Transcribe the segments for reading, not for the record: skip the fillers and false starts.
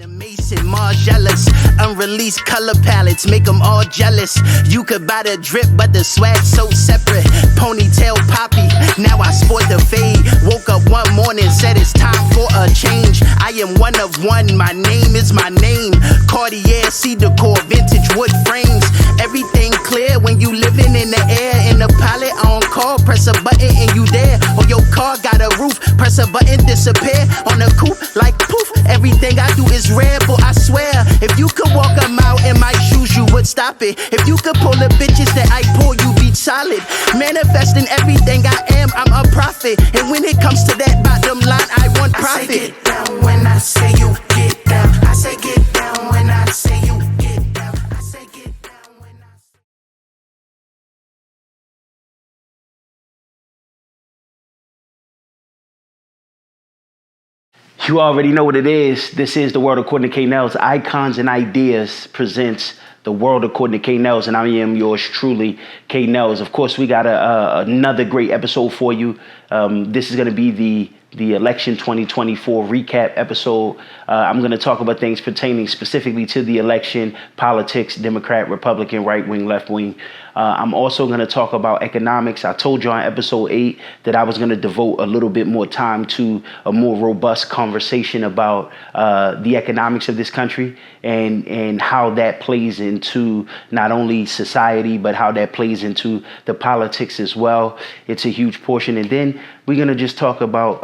Mason, Margielas, unreleased color palettes, make them all jealous. You could buy the drip, but the swag's so separate. Ponytail poppy, now I sport the fade. Woke up one morning, said it's time for a change. I am one of one, my name is my name. Cartier, cedar core, vintage wood frames. Everything clear when you living in the air. In the pilot on call, press a button and you there. Or your car got a roof, press a button, disappear. On the coupe, like poof, everything I do is rare, but I swear, if you could walk a mile in my shoes, you would stop it. If you could pull the bitches that I pull, you be solid. Manifesting everything I am, I'm a prophet. And when it comes to that bottom line, I want profit. I say get down when I say you get down. I say get down when I say you get down. I say get down when I say. You already know what it is. This is The World According to Nellz. Icons and Ideas presents The World According to Nellz, and I am yours truly, Nellz. Of course, we got another great episode for you. This is going to be the election 2024 recap episode. I'm going to talk about things pertaining specifically to the election, politics, Democrat, Republican, right wing, left wing. I'm also going to talk about economics. I told you on episode 8 that I was going to devote a little bit more time to a more robust conversation about the economics of this country and how that plays into not only society, but how that plays into the politics as well. It's a huge portion. And then we're going to just talk about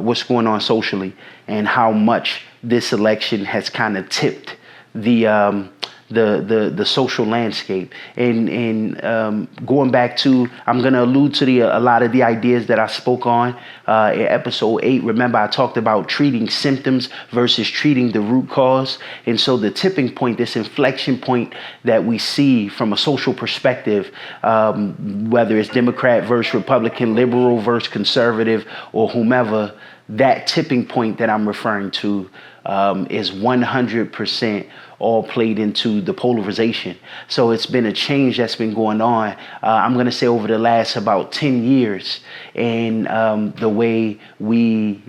what's going on socially and how much this election has kind of tipped the social landscape. And going back to, I'm going to allude to a lot of the ideas that I spoke on in episode 8. Remember, I talked about treating symptoms versus treating the root cause. And so the tipping point, this inflection point that we see from a social perspective, whether it's Democrat versus Republican, liberal versus conservative, or whomever, that tipping point that I'm referring to is 100% all played into the polarization. So it's been a change that's been going on, I'm going to say over the last about 10 years, in the way we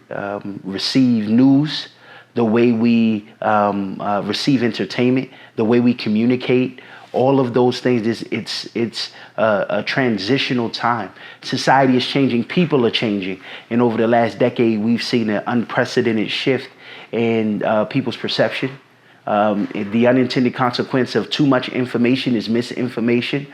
receive news, the way we receive entertainment, the way we communicate. All of those things, it's a transitional time. Society is changing. People are changing. And over the last decade, we've seen an unprecedented shift in people's perception. The unintended consequence of too much information is misinformation.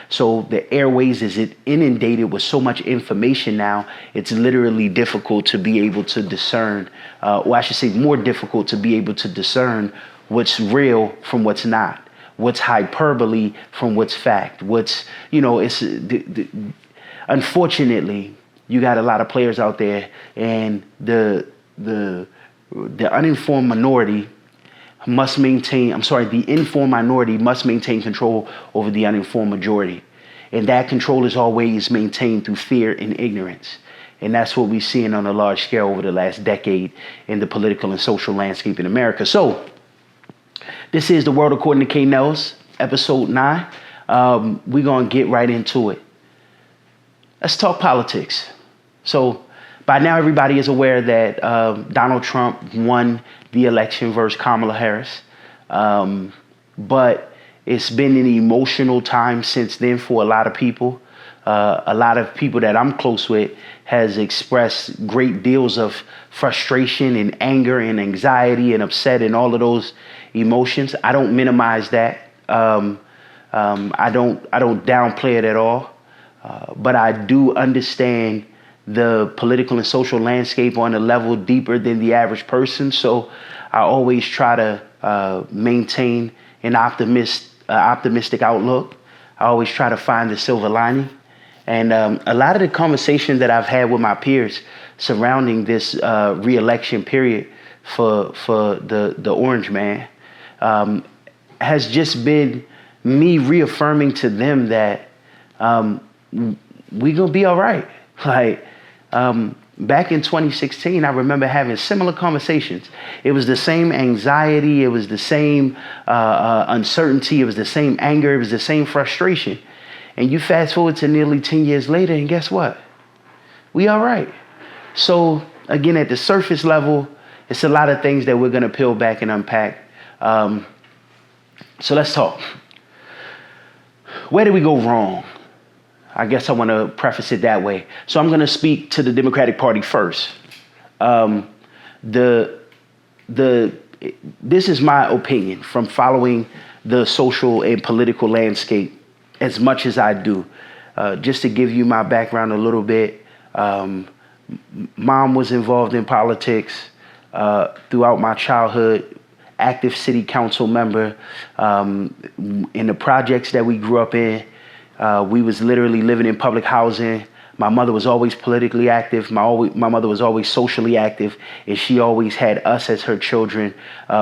So the airways is inundated with so much information now, it's literally difficult to be able to discern, or I should say more difficult to be able to discern what's real from what's not. What's hyperbole from what's fact. Unfortunately, you got a lot of players out there, and the uninformed minority must maintain, the informed minority must maintain control over the uninformed majority. And that control is always maintained through fear and ignorance. And that's what we've seen on a large scale over the last decade in the political and social landscape in America. So, this is The World According to Nellz, episode 9. We're going to get right into it. Let's talk politics. So by now, everybody is aware that Donald Trump won the election versus Kamala Harris. But it's been an emotional time since then for a lot of people. A lot of people that I'm close with has expressed great deals of frustration and anger and anxiety and upset and all of those emotions. I don't minimize that. I don't downplay it at all. But I do understand the political and social landscape on a level deeper than the average person. So I always try to maintain an optimistic outlook. I always try to find the silver lining. And a lot of the conversation that I've had with my peers surrounding this re-election period for the Orange Man has just been me reaffirming to them that we're going to be all right. Back in 2016, I remember having similar conversations. It was the same anxiety. It was the same uncertainty. It was the same anger. It was the same frustration. And you fast forward to nearly 10 years later, and guess what? We all right. So again, at the surface level, It's a lot of things that we're going to peel back and unpack. So let's talk. Where did we go wrong? I guess I want to preface it that way. So I'm going to speak to the Democratic Party first. This is my opinion from following the social and political landscape as much as I do. Just to give you my background a little bit, mom was involved in politics throughout my childhood, active city council member. In the projects that we grew up in, we was literally living in public housing. My mother was always politically active. My mother was always socially active, and she always had us as her children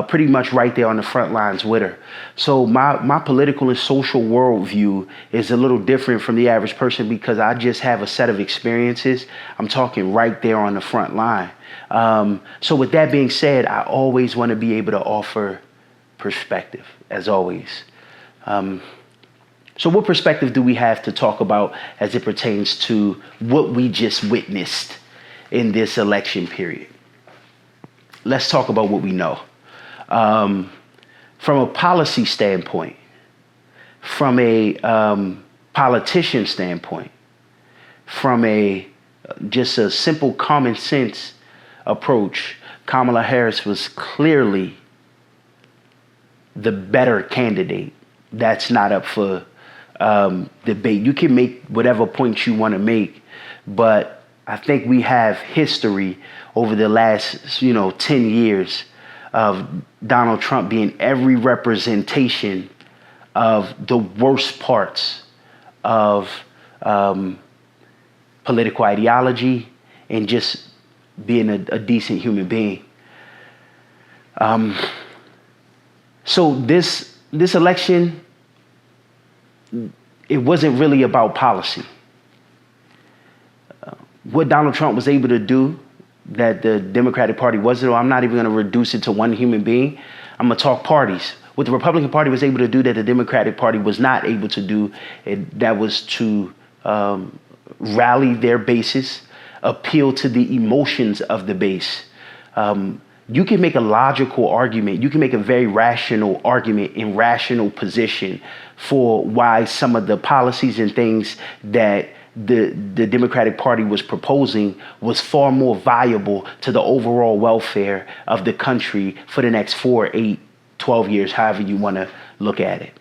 pretty much right there on the front lines with her. So my political and social worldview is a little different from the average person because I just have a set of experiences. I'm talking right there on the front line. So with that being said, I always want to be able to offer perspective, as always. So what perspective do we have to talk about as it pertains to what we just witnessed in this election period? Let's talk about what we know. From a policy standpoint, from a politician standpoint, from just a simple common sense approach, Kamala Harris was clearly the better candidate. That's not up for debate. You can make whatever points you want to make, but I think we have history over the last 10 years of Donald Trump being every representation of the worst parts of political ideology and just being a decent human being. So this election, it wasn't really about policy. What Donald Trump was able to do that the Democratic Party wasn't, or I'm not even going to reduce it to one human being. I'm going to talk parties. What the Republican Party was able to do that the Democratic Party was not able to do, that was to rally their bases, appeal to the emotions of the base. You can make a logical argument. You can make a very rational argument in rational position for why some of the policies and things that the Democratic Party was proposing was far more viable to the overall welfare of the country for the next 4, 8, 12 years, however you want to look at it.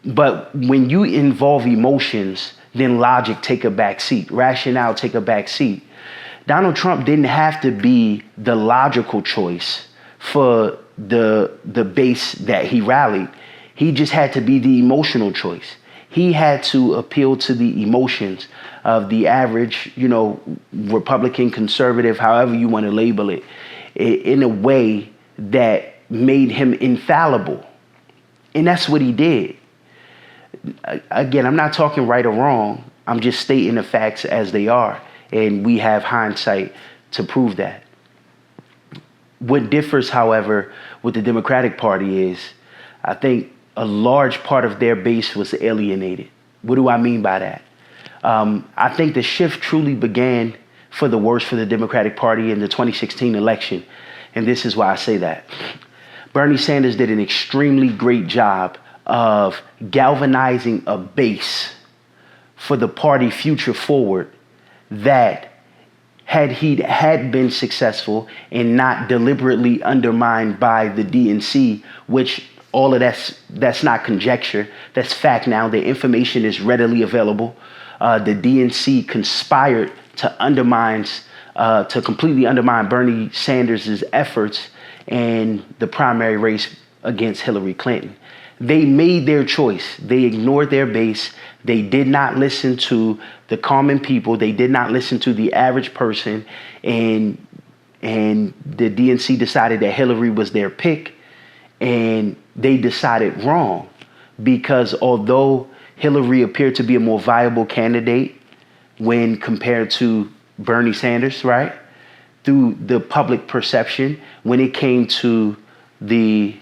But when you involve emotions, then logic take a back seat, rationale take a back seat. Donald Trump didn't have to be the logical choice for the base that he rallied. He just had to be the emotional choice. He had to appeal to the emotions of the average, Republican, conservative, however you want to label it, in a way that made him infallible. And that's what he did. Again, I'm not talking right or wrong. I'm just stating the facts as they are. And we have hindsight to prove that. What differs, however, with the Democratic Party is, I think a large part of their base was alienated. What do I mean by that? I think the shift truly began for the worse for the Democratic Party in the 2016 election. And this is why I say that. Bernie Sanders did an extremely great job of galvanizing a base for the party future forward that had he had been successful and not deliberately undermined by the DNC, which all of that's not conjecture, that's fact now. The information is readily available. The DNC conspired to completely undermine Bernie Sanders' efforts in the primary race against Hillary Clinton. They made their choice. They ignored their base. They did not listen to the common people. They did not listen to the average person. And the DNC decided that Hillary was their pick. And they decided wrong, because although Hillary appeared to be a more viable candidate when compared to Bernie Sanders, right? Through the public perception, when it came to the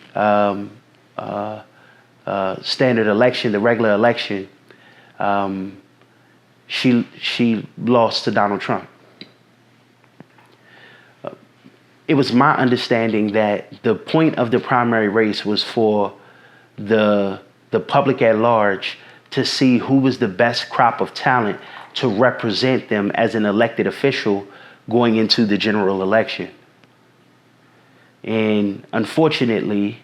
standard election, the regular election, she lost to Donald Trump. it was my understanding that the point of the primary race was for the public at large to see who was the best crop of talent to represent them as an elected official going into the general election. And unfortunately,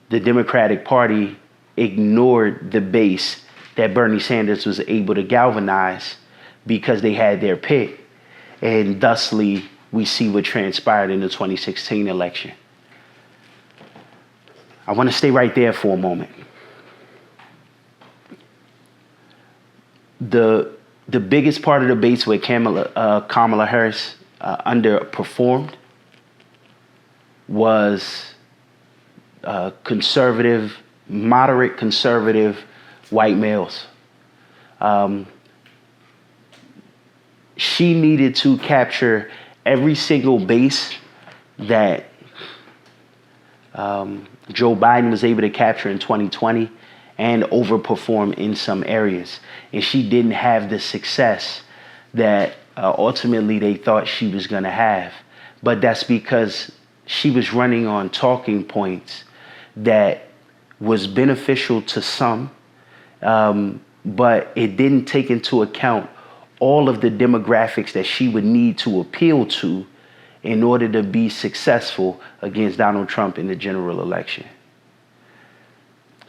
the Democratic Party ignored the base that Bernie Sanders was able to galvanize because they had their pick. And thusly, we see what transpired in the 2016 election. I want to stay right there for a moment. The biggest part of the base where Kamala Harris underperformed was conservative, moderate conservative white males. She needed to capture every single base that Joe Biden was able to capture in 2020 and overperform in some areas. And she didn't have the success that ultimately they thought she was going to have. But that's because she was running on talking points that was beneficial to some, but it didn't take into account all of the demographics that she would need to appeal to in order to be successful against Donald Trump in the general election.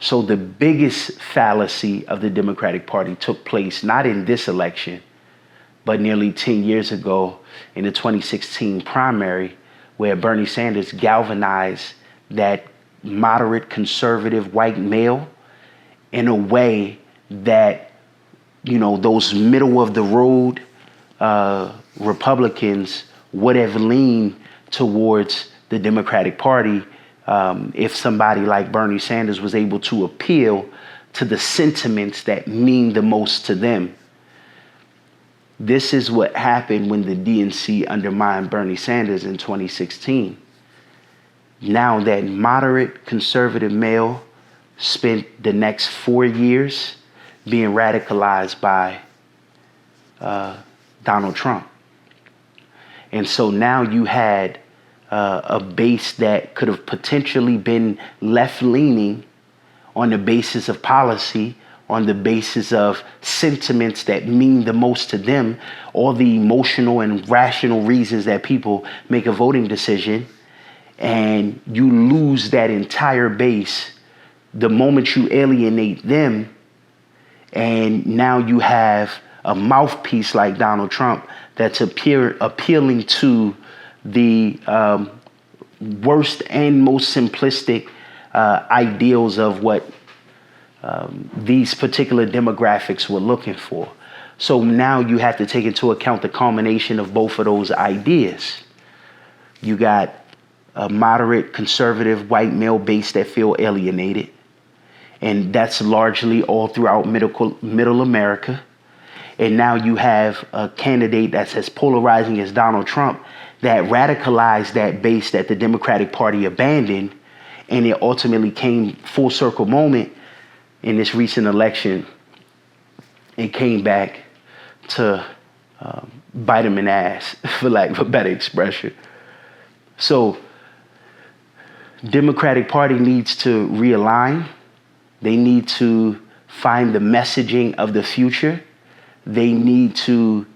So the biggest fallacy of the Democratic Party took place not in this election, but nearly 10 years ago in the 2016 primary, where Bernie Sanders galvanized that moderate conservative white male in a way that, you know, those middle of the road Republicans would have leaned towards the Democratic Party if somebody like Bernie Sanders was able to appeal to the sentiments that mean the most to them. This is what happened when the DNC undermined Bernie Sanders in 2016. Now that moderate conservative male spent the next 4 years being radicalized by Donald Trump. And so now you had a base that could have potentially been left-leaning on the basis of policy, on the basis of sentiments that mean the most to them, all the emotional and rational reasons that people make a voting decision, and you lose that entire base the moment you alienate them. And now you have a mouthpiece like Donald Trump that's appealing to the worst and most simplistic ideals of what these particular demographics were looking for. So now you have to take into account the culmination of both of those ideas. You got a moderate conservative white male base that feel alienated. And that's largely all throughout middle America. And now you have a candidate that's as polarizing as Donald Trump that radicalized that base that the Democratic Party abandoned. And it ultimately came full circle moment in this recent election. It came back to bite him in the ass, for lack of a better expression. So Democratic Party needs to realign. They need to find the messaging of the future. They need to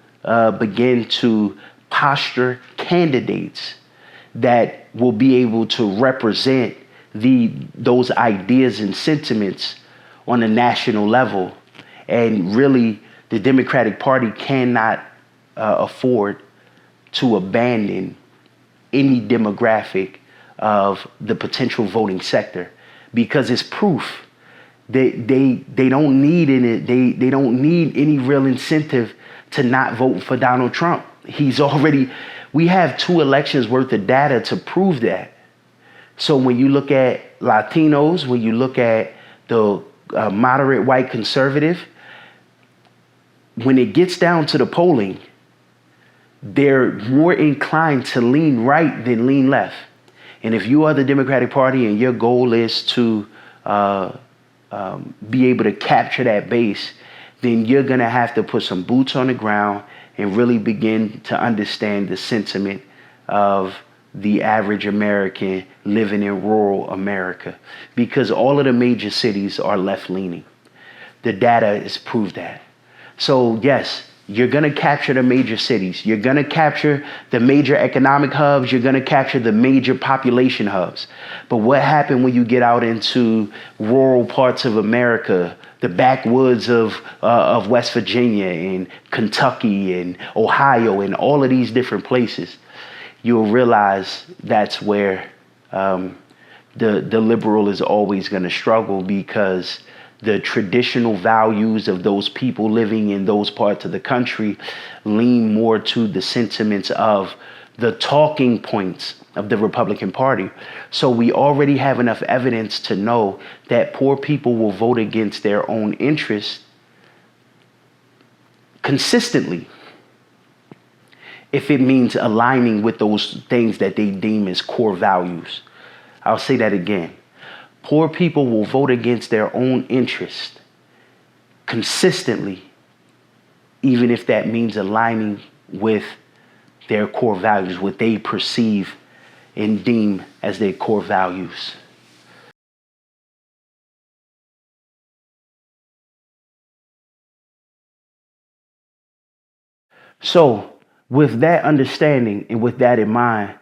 begin to posture candidates that will be able to represent those ideas and sentiments on a national level. And really, the Democratic Party cannot afford to abandon any demographic of the potential voting sector, because it's proof. They don't need any, they don't need any real incentive to not vote for Donald Trump. We have 2 elections worth of data to prove that. So when you look at Latinos, when you look at the moderate white conservative, when it gets down to the polling, they're more inclined to lean right than lean left. And if you are the Democratic Party and your goal is to be able to capture that base, then you're going to have to put some boots on the ground and really begin to understand the sentiment of the average American living in rural America, because all of the major cities are left-leaning. The data has proved that. So yes, you're going to capture the major cities. You're going to capture the major economic hubs. You're going to capture the major population hubs. But what happened when you get out into rural parts of America, the backwoods of West Virginia and Kentucky and Ohio and all of these different places? You'll realize that's where the liberal is always going to struggle, because the traditional values of those people living in those parts of the country lean more to the sentiments of the talking points of the Republican Party. So we already have enough evidence to know that poor people will vote against their own interests consistently if it means aligning with those things that they deem as core values. I'll say that again. Poor people will vote against their own interest consistently, even if that means aligning with their core values, what they perceive and deem as their core values. So, with that understanding and with that in mind,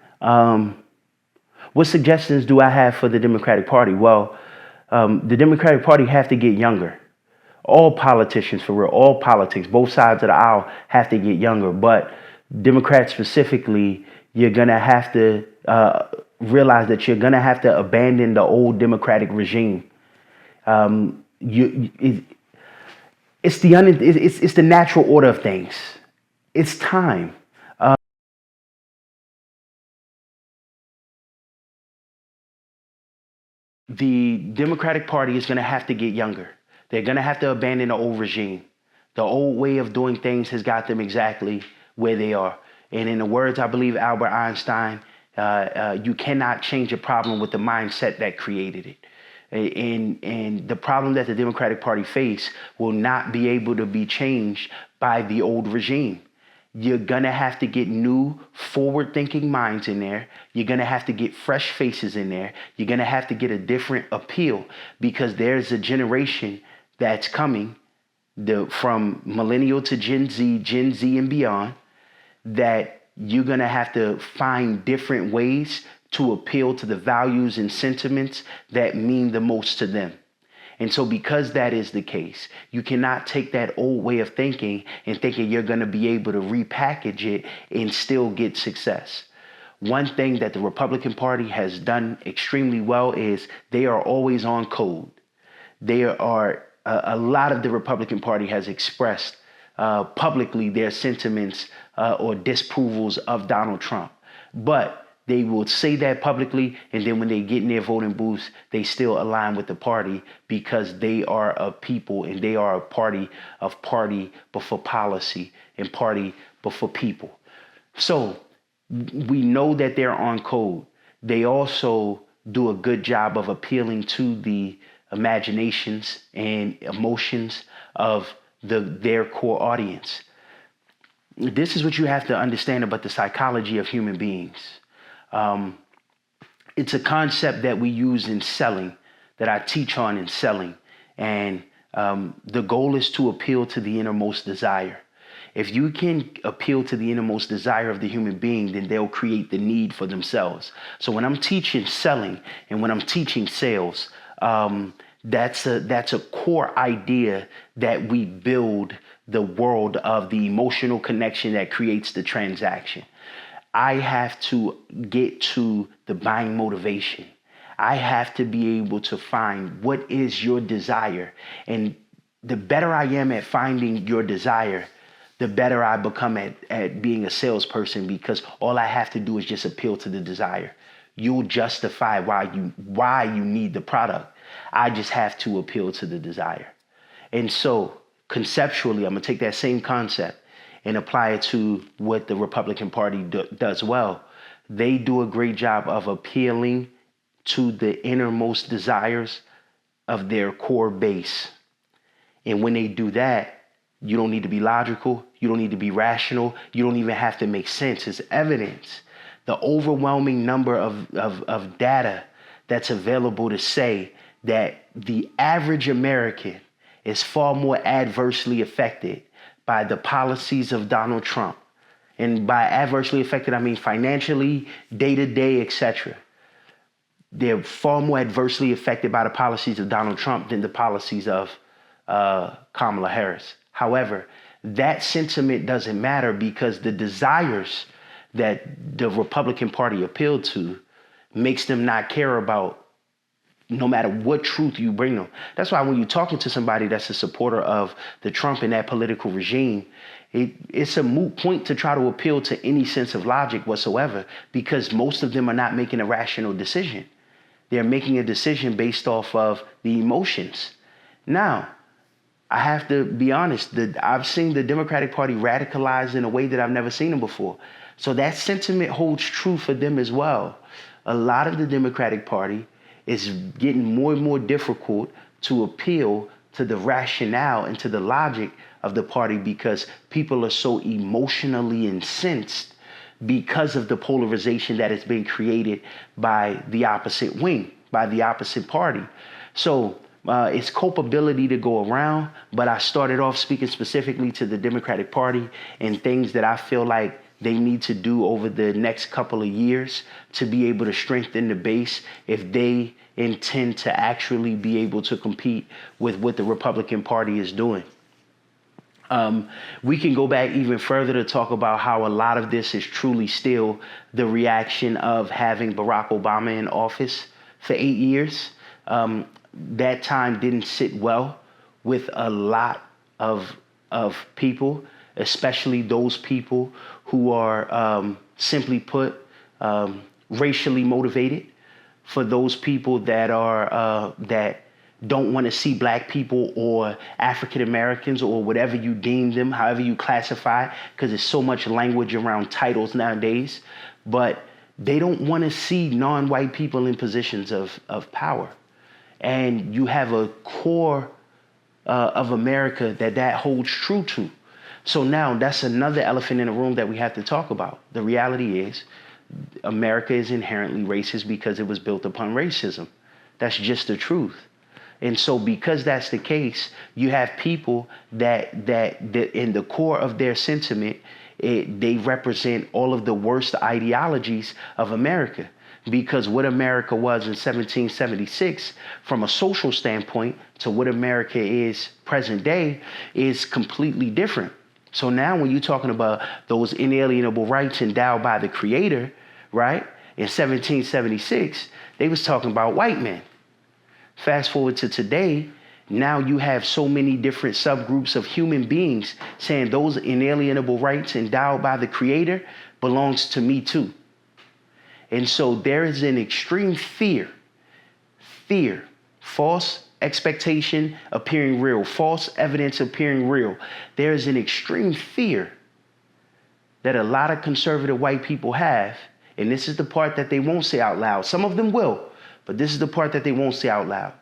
what suggestions do I have for the Democratic Party? Well, the Democratic Party have to get younger. All politicians, for real, all politics, both sides of the aisle have to get younger. But Democrats specifically, you're going to have to realize that you're going to have to abandon the old Democratic regime. It's the natural order of things. It's time. The Democratic Party is going to have to get younger. They're going to have to abandon the old regime. The old way of doing things has got them exactly where they are. And in the words, I believe, Albert Einstein, you cannot change a problem with the mindset that created it. And the problem that the Democratic Party face will not be able to be changed by the old regime. You're going to have to get new forward-thinking minds in there. You're going to have to get fresh faces in there. You're going to have to get a different appeal, because there's a generation that's coming from millennial to Gen Z and beyond, that you're going to have to find different ways to appeal to the values and sentiments that mean the most to them. And so because that is the case, you cannot take that old way of thinking and thinking you're going to be able to repackage it and still get success. One thing that the Republican Party has done extremely well is they are always on code. There are a lot of the Republican Party has expressed publicly their sentiments or disapprovals of Donald Trump. But they will say that publicly, and then when they get in their voting booths, they still align with the party, because they are a people and they are a party but for policy, and party but for people. So we know that they're on code. They also do a good job of appealing to the imaginations and emotions of their core audience. This is what you have to understand about the psychology of human beings. It's a concept that we use in selling, that I teach on in selling. And the goal is to appeal to the innermost desire. If you can appeal to the innermost desire of the human being, then they'll create the need for themselves. So when I'm teaching selling and when I'm teaching sales, that's a core idea that we build the world of the emotional connection that creates the transaction. I have to get to the buying motivation. I have to be able to find what is your desire. And the better I am at finding your desire, the better I become at being a salesperson, because all I have to do is just appeal to the desire. You'll justify why you need the product. I just have to appeal to the desire. And so conceptually, I'm going to take that same concept and apply it to what the Republican Party does well. They do a great job of appealing to the innermost desires of their core base. And when they do that, you don't need to be logical. You don't need to be rational. You don't even have to make sense. It's evidence the overwhelming number of data that's available to say that the average American is far more adversely affected by the policies of Donald Trump. And by adversely affected, I mean financially, day-to-day, etc. They're far more adversely affected by the policies of Donald Trump than the policies of Kamala Harris. However, that sentiment doesn't matter because the desires that the Republican Party appealed to makes them not care about no matter what truth you bring them. That's why when you're talking to somebody that's a supporter of the Trump and that political regime, it's a moot point to try to appeal to any sense of logic whatsoever because most of them are not making a rational decision. They're making a decision based off of the emotions. Now, I have to be honest, I've seen the Democratic Party radicalized in a way that I've never seen them before. So that sentiment holds true for them as well. A lot of the Democratic Party is getting more and more difficult to appeal to the rationale and to the logic of the party because people are so emotionally incensed because of the polarization that has been created by the opposite wing, by the opposite party. So it's culpability to go around, but I started off speaking specifically to the Democratic Party and things that I feel like they need to do over the next couple of years to be able to strengthen the base if they intend to actually be able to compete with what the Republican Party is doing. We can go back even further to talk about how a lot of this is truly still the reaction of having Barack Obama in office for 8 years. That time didn't sit well with a lot of people, especially those people who are simply put racially motivated. For those people that are that don't want to see black people or African Americans or whatever you deem them, however you classify, because there's so much language around titles nowadays, but they don't want to see non-white people in positions of power. And you have a core of America that holds true to. So now that's another elephant in the room that we have to talk about. The reality is America is inherently racist because it was built upon racism. That's just the truth. And so because that's the case, you have people that in the core of their sentiment, they represent all of the worst ideologies of America. Because what America was in 1776, from a social standpoint, to what America is present day, is completely different. So now when you're talking about those inalienable rights endowed by the Creator, right, in 1776, they was talking about white men. Fast forward to today, now you have so many different subgroups of human beings saying those inalienable rights endowed by the Creator belongs to me too. And so there is an extreme fear, false expectation appearing real, false evidence appearing real. There is an extreme fear that a lot of conservative white people have, and this is the part that they won't say out loud. Some of them will, but this is the part that they won't say out loud.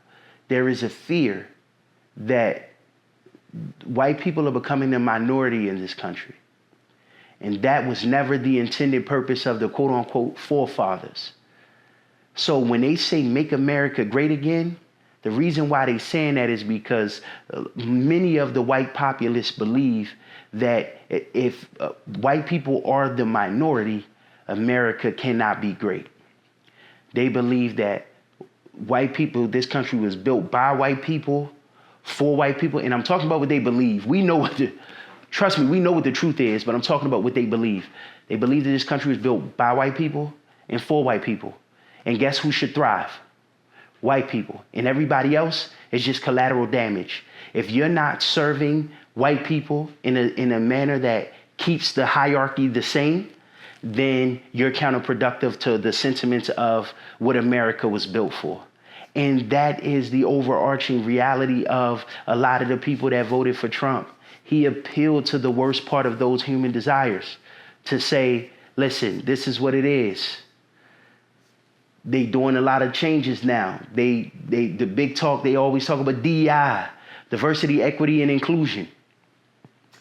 There is a fear that white people are becoming the minority in this country. And that was never the intended purpose of the quote unquote forefathers. So when they say make America great again, the reason why they're saying that is because many of the white populace believe that if white people are the minority, America cannot be great. They believe that white people, this country was built by white people, for white people. And I'm talking about what they believe. We know trust me, we know what the truth is, but I'm talking about what they believe. They believe that this country was built by white people and for white people. And guess who should thrive? White people. And everybody else is just collateral damage. If you're not serving white people in a manner that keeps the hierarchy the same, then you're counterproductive to the sentiments of what America was built for. And that is the overarching reality of a lot of the people that voted for Trump. He appealed to the worst part of those human desires to say, listen, this is what it is. They doing a lot of changes now. The big talk, they always talk about DEI, diversity, equity, and inclusion,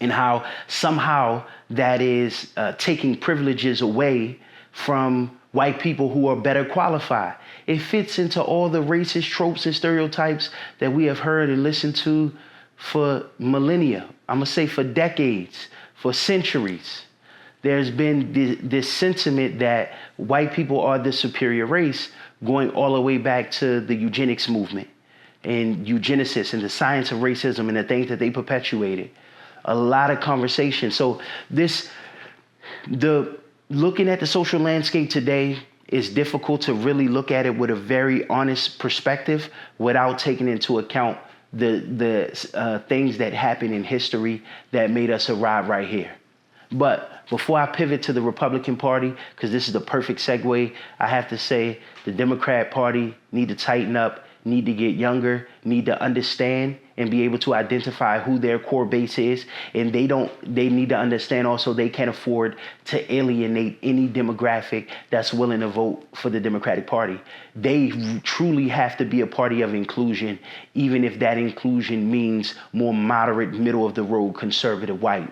and how somehow that is taking privileges away from white people who are better qualified. It fits into all the racist tropes and stereotypes that we have heard and listened to for millennia. I'm going to say for decades, for centuries. There's been this sentiment that white people are the superior race, going all the way back to the eugenics movement and eugenicists and the science of racism and the things that they perpetuated. A lot of conversation. So looking at the social landscape today is difficult to really look at it with a very honest perspective without taking into account the things that happened in history that made us arrive right here. But before I pivot to the Republican Party, because this is the perfect segue, I have to say the Democrat Party need to tighten up, need to get younger, need to understand and be able to identify who their core base is. And they need to understand also they can't afford to alienate any demographic that's willing to vote for the Democratic Party. They truly have to be a party of inclusion, even if that inclusion means more moderate, middle of the road, conservative white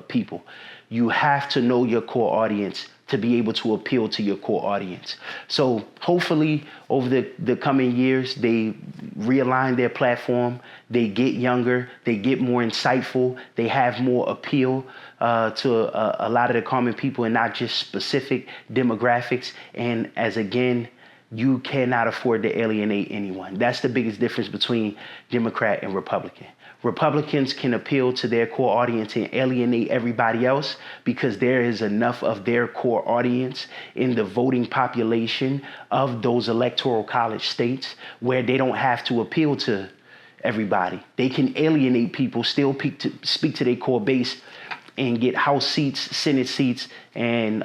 people. You have to know your core audience to be able to appeal to your core audience. So hopefully over the coming years, they realign their platform, they get younger, they get more insightful, they have more appeal to a lot of the common people and not just specific demographics. And as again, you cannot afford to alienate anyone. That's the biggest difference between Democrat and Republican. Republicans can appeal to their core audience and alienate everybody else because there is enough of their core audience in the voting population of those electoral college states where they don't have to appeal to everybody. They can alienate people, still speak to their core base and get House seats, Senate seats, and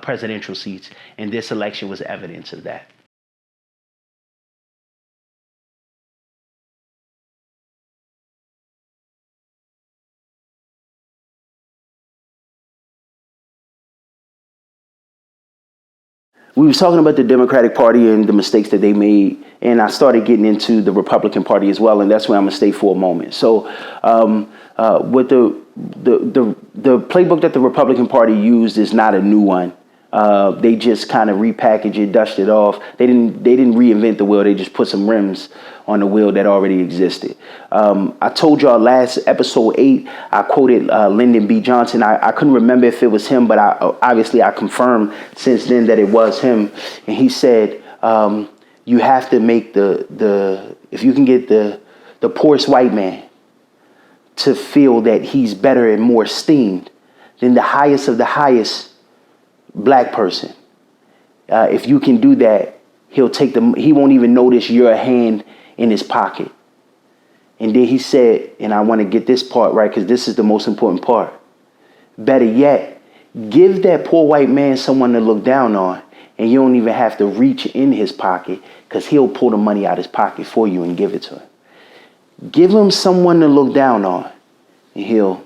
presidential seats. And this election was evidence of that. We was talking about the Democratic Party and the mistakes that they made, and I started getting into the Republican Party as well, and that's where I'm gonna stay for a moment. So, with the playbook that the Republican Party used is not a new one. They just kind of repackaged it, dusted it off. They didn't reinvent the wheel. They just put some rims on the wheel that already existed. I told y'all last episode 8, I quoted Lyndon B. Johnson. I couldn't remember if it was him, but I confirmed since then that it was him. And he said, you have to make if you can get the poorest white man to feel that he's better and more esteemed than the highest of the highest black person. If you can do that, he won't even notice your hand in his pocket. And then he said, and I want to get this part right because this is the most important part. Better yet, give that poor white man someone to look down on, and you don't even have to reach in his pocket because he'll pull the money out of his pocket for you and give it to him. Give him someone to look down on, and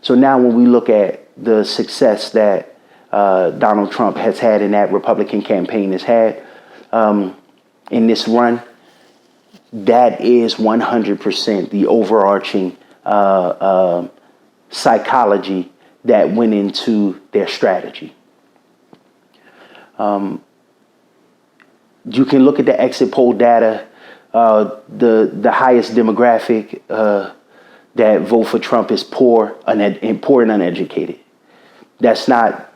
So now when we look at the success that Donald Trump has had and that Republican campaign has had in this run, that is 100% the overarching psychology that went into their strategy. You can look at the exit poll data, the highest demographic that vote for Trump is poor and uneducated. That's not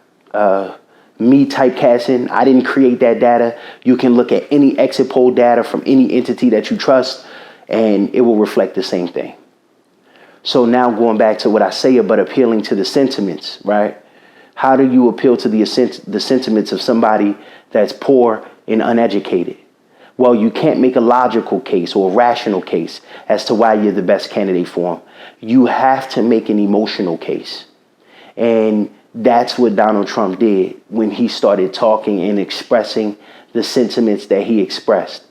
me typecasting. I didn't create that data. You can look at any exit poll data from any entity that you trust, and it will reflect the same thing. So now going back to what I say about appealing to the sentiments, right? How do you appeal to the sentiments of somebody that's poor and uneducated? Well, you can't make a logical case or a rational case as to why you're the best candidate for them. You have to make an emotional case. And that's what Donald Trump did when he started talking and expressing the sentiments that he expressed.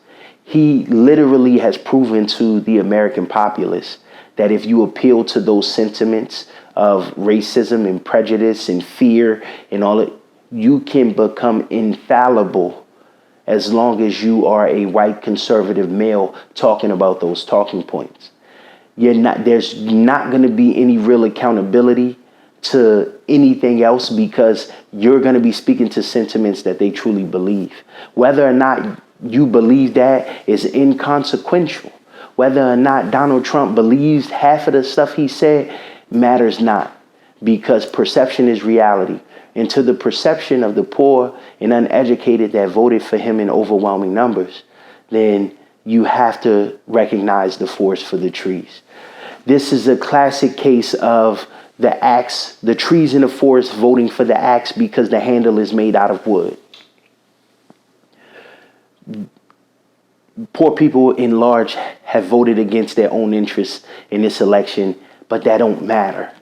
He literally has proven to the American populace that if you appeal to those sentiments of racism and prejudice and fear and all it, you can become infallible as long as you are a white conservative male talking about those talking points. There's not going to be any real accountability to anything else, because you're going to be speaking to sentiments that they truly believe. Whether or not you believe that is inconsequential. Whether or not Donald Trump believes half of the stuff he said matters not, because perception is reality. And to the perception of the poor and uneducated that voted for him in overwhelming numbers, then you have to recognize the forest for the trees. This is a classic case of the axe, the trees in the forest voting for the axe because the handle is made out of wood. Poor people in large have voted against their own interests in this election, but that don't matter.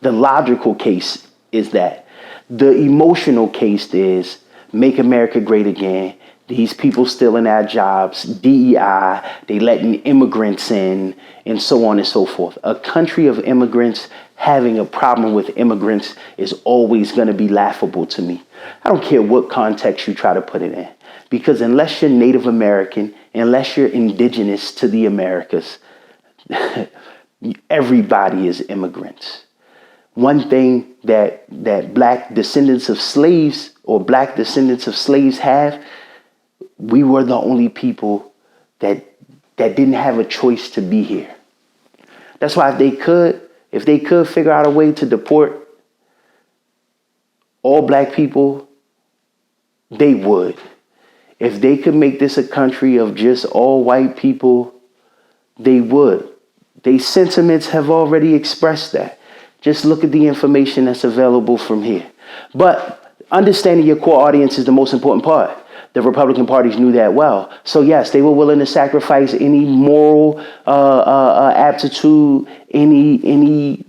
The logical case is that. The emotional case is make America great again. These people still in our jobs, DEI, they letting immigrants in, and so on and so forth. A country of immigrants having a problem with immigrants is always going to be laughable to me. I don't care what context you try to put it in, because unless you're Native American, unless you're indigenous to the Americas, everybody is immigrants. One thing that black descendants of slaves have, we were the only people that didn't have a choice to be here. That's why if they could figure out a way to deport all black people, they would. If they could make this a country of just all white people, they would. Their sentiments have already expressed that. Just look at the information that's available from here. But understanding your core audience is the most important part. The Republican parties knew that well. So yes, they were willing to sacrifice any moral aptitude, any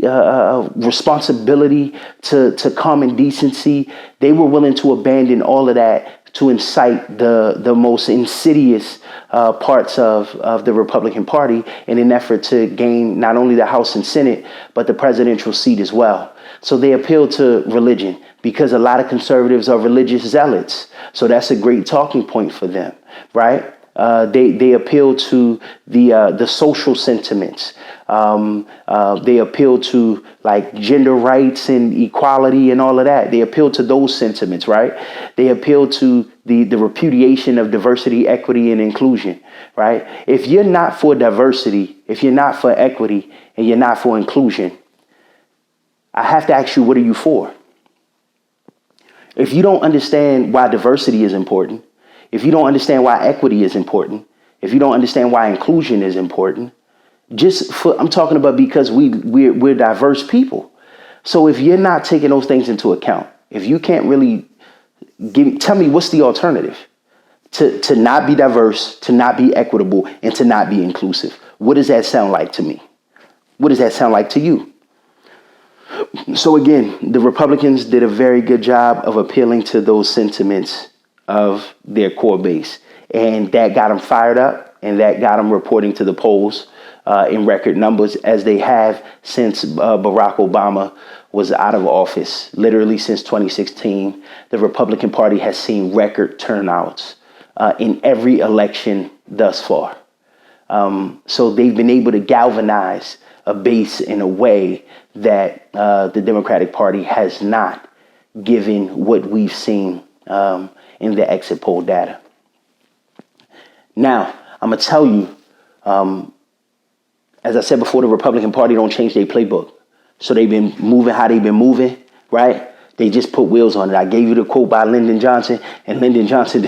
responsibility to common decency. They were willing to abandon all of that to incite the most insidious parts of the Republican Party in an effort to gain not only the House and Senate, but the presidential seat as well. So they appealed to religion because a lot of conservatives are religious zealots. So that's a great talking point for them, right? They appeal to the social sentiments. They appeal to like gender rights and equality and all of that. They appeal to those sentiments, right? They appeal to the repudiation of diversity, equity, and inclusion, right? If you're not for diversity, if you're not for equity, and you're not for inclusion, I have to ask you, what are you for? If you don't understand why diversity is important, if you don't understand why equity is important, if you don't understand why inclusion is important, I'm talking about because we're diverse people. So if you're not taking those things into account, if you can't really tell me what's the alternative to not be diverse, to not be equitable, and to not be inclusive, what does that sound like to me? What does that sound like to you? So again, the Republicans did a very good job of appealing to those sentiments of their core base. And that got them fired up, and that got them reporting to the polls in record numbers, as they have since Barack Obama was out of office. Literally since 2016, the Republican Party has seen record turnouts in every election thus far. So they've been able to galvanize a base in a way that the Democratic Party has not, given what we've seen in the exit poll data. Now, I'm going to tell you, as I said before, the Republican Party don't change their playbook. So they've been moving how they've been moving, right? They just put wheels on it. I gave you the quote by Lyndon Johnson, and Lyndon Johnson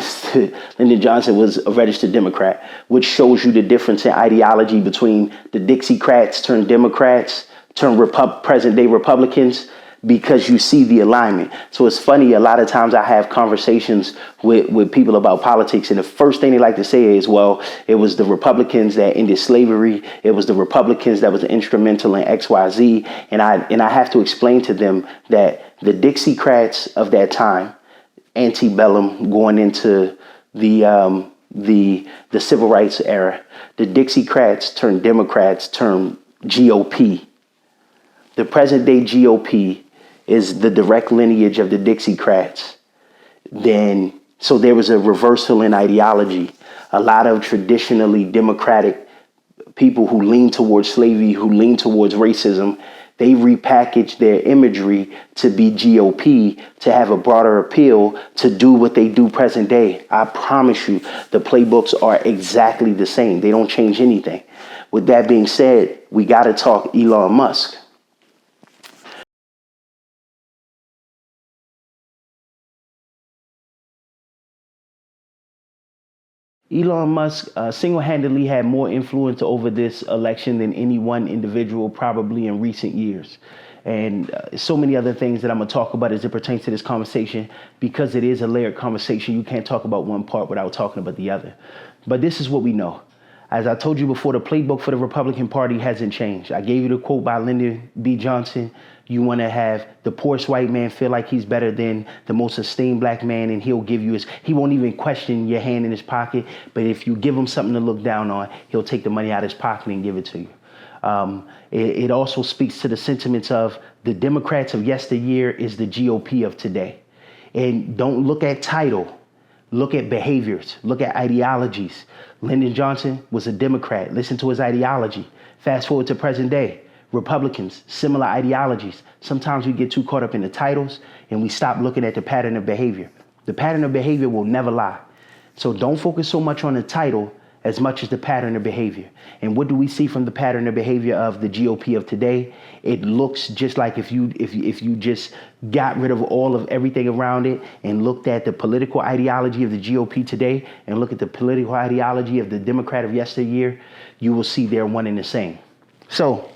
was a registered Democrat, which shows you the difference in ideology between the Dixiecrats turned Democrats, turned present day Republicans, because you see the alignment. So it's funny, a lot of times I have conversations with people about politics, and the first thing they like to say is, well, it was the Republicans that ended slavery. It was the Republicans that was instrumental in XYZ. And I have to explain to them that the Dixiecrats of that time, antebellum, going into the civil rights era, the Dixiecrats turned Democrats, turned GOP. The present day GOP is the direct lineage of the Dixiecrats. So there was a reversal in ideology. A lot of traditionally Democratic people who lean towards slavery, who lean towards racism, They repackaged their imagery to be GOP, to have a broader appeal, to do what they do present day. I promise you, the playbooks are exactly the same. They don't change anything. With that being said, we got to talk Elon Musk. Elon Musk single-handedly had more influence over this election than any one individual probably in recent years. And so many other things that I'm going to talk about as it pertains to this conversation. Because it is a layered conversation, you can't talk about one part without talking about the other. But this is what we know. As I told you before, the playbook for the Republican Party hasn't changed. I gave you the quote by Lyndon B. Johnson. You want to have the poorest white man feel like he's better than the most esteemed black man, and he'll give you he won't even question your hand in his pocket. But if you give him something to look down on, he'll take the money out of his pocket and give it to you. It also speaks to the sentiments of the Democrats of yesteryear is the GOP of today. And don't look at title. Look at behaviors. Look at ideologies. Lyndon Johnson was a Democrat. Listen to his ideology. Fast forward to present day. Republicans, similar ideologies. Sometimes we get too caught up in the titles and we stop looking at the pattern of behavior. The pattern of behavior will never lie. So don't focus so much on the title as much as the pattern of behavior. And what do we see from the pattern of behavior of the GOP of today? It looks just like if you just got rid of all of everything around it and looked at the political ideology of the GOP today and look at the political ideology of the Democrat of yesteryear, you will see they're one and the same. So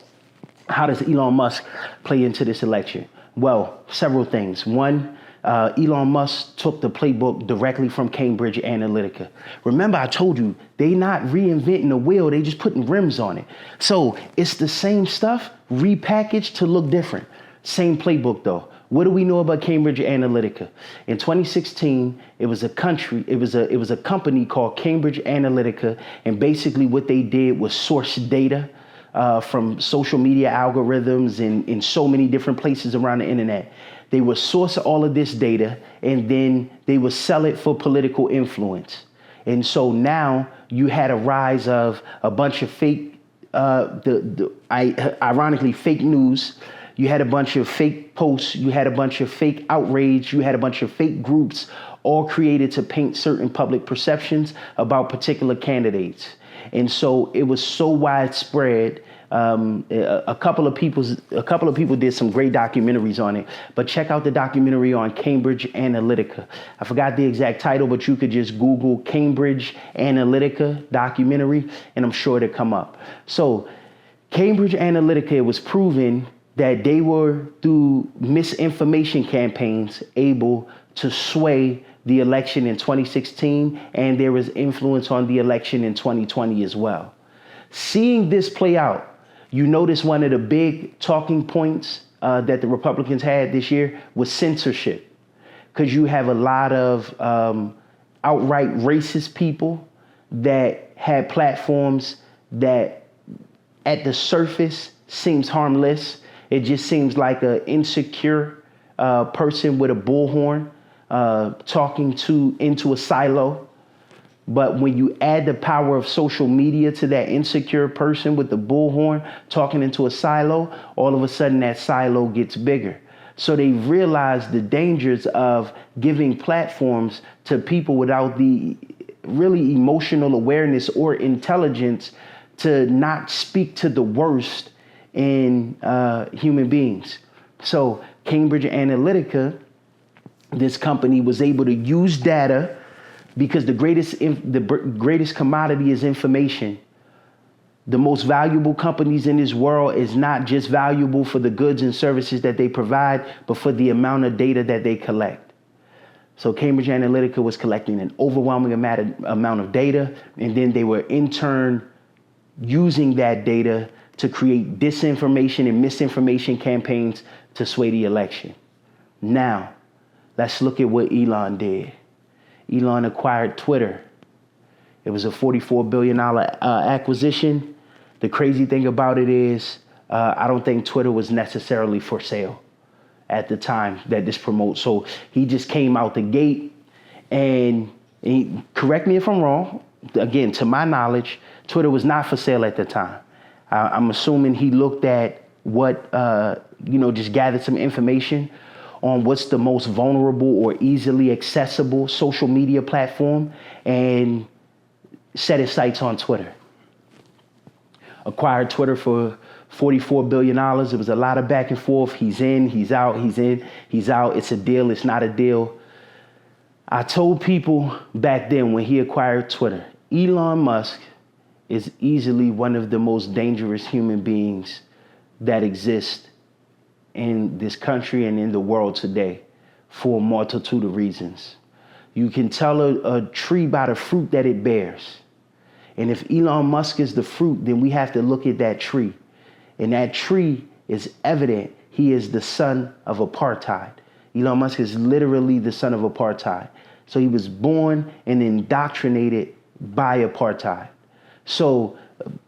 how does Elon Musk play into this election? Well, several things. One, Elon Musk took the playbook directly from Cambridge Analytica. Remember, I told you, they not reinventing the wheel, they just putting rims on it. So it's the same stuff repackaged to look different. Same playbook though. What do we know about Cambridge Analytica? In 2016, it was a company called Cambridge Analytica, and basically what they did was source data from social media algorithms in so many different places around the internet. They would source all of this data and then they would sell it for political influence. And so now you had a rise of a bunch of fake, ironically, fake news. You had a bunch of fake posts. You had a bunch of fake outrage. You had a bunch of fake groups all created to paint certain public perceptions about particular candidates. And so it was so widespread. A couple of people did some great documentaries on it, but check out the documentary on Cambridge Analytica. I forgot the exact title, but you could just Google Cambridge Analytica documentary, and I'm sure it'll come up. So Cambridge Analytica, it was proven that they were, through misinformation campaigns, able to sway the election in 2016, and there was influence on the election in 2020 as well. Seeing this play out, you notice one of the big talking points that the Republicans had this year was censorship, because you have a lot of outright racist people that had platforms that at the surface seems harmless. It just seems like an insecure person with a bullhorn talking into a silo. But when you add the power of social media to that insecure person with the bullhorn talking into a silo, all of a sudden that silo gets bigger. So they realized the dangers of giving platforms to people without the really emotional awareness or intelligence to not speak to the worst in human beings. So Cambridge Analytica, this company, was able to use data, because the greatest commodity is information. The most valuable companies in this world is not just valuable for the goods and services that they provide, but for the amount of data that they collect. So Cambridge Analytica was collecting an overwhelming amount of data, and then they were in turn using that data to create disinformation and misinformation campaigns to sway the election. Now, let's look at what Elon did. Elon acquired Twitter. It was a $44 billion acquisition. The crazy thing about it is, I don't think Twitter was necessarily for sale at the time that this promotes. So he just came out the gate, and correct me if I'm wrong, again, to my knowledge, Twitter was not for sale at the time. I'm assuming he looked at just gathered some information on what's the most vulnerable or easily accessible social media platform and set his sights on Twitter. Acquired Twitter for $44 billion. It was a lot of back and forth. He's in, he's out, he's in, he's out. It's a deal, it's not a deal. I told people back then when he acquired Twitter, Elon Musk is easily one of the most dangerous human beings that exist in this country and in the world today for a multitude of reasons. You can tell a tree by the fruit that it bears. And if Elon Musk is the fruit, then we have to look at that tree. And that tree is evident. He is the son of apartheid. Elon Musk is literally the son of apartheid. So he was born and indoctrinated by apartheid. So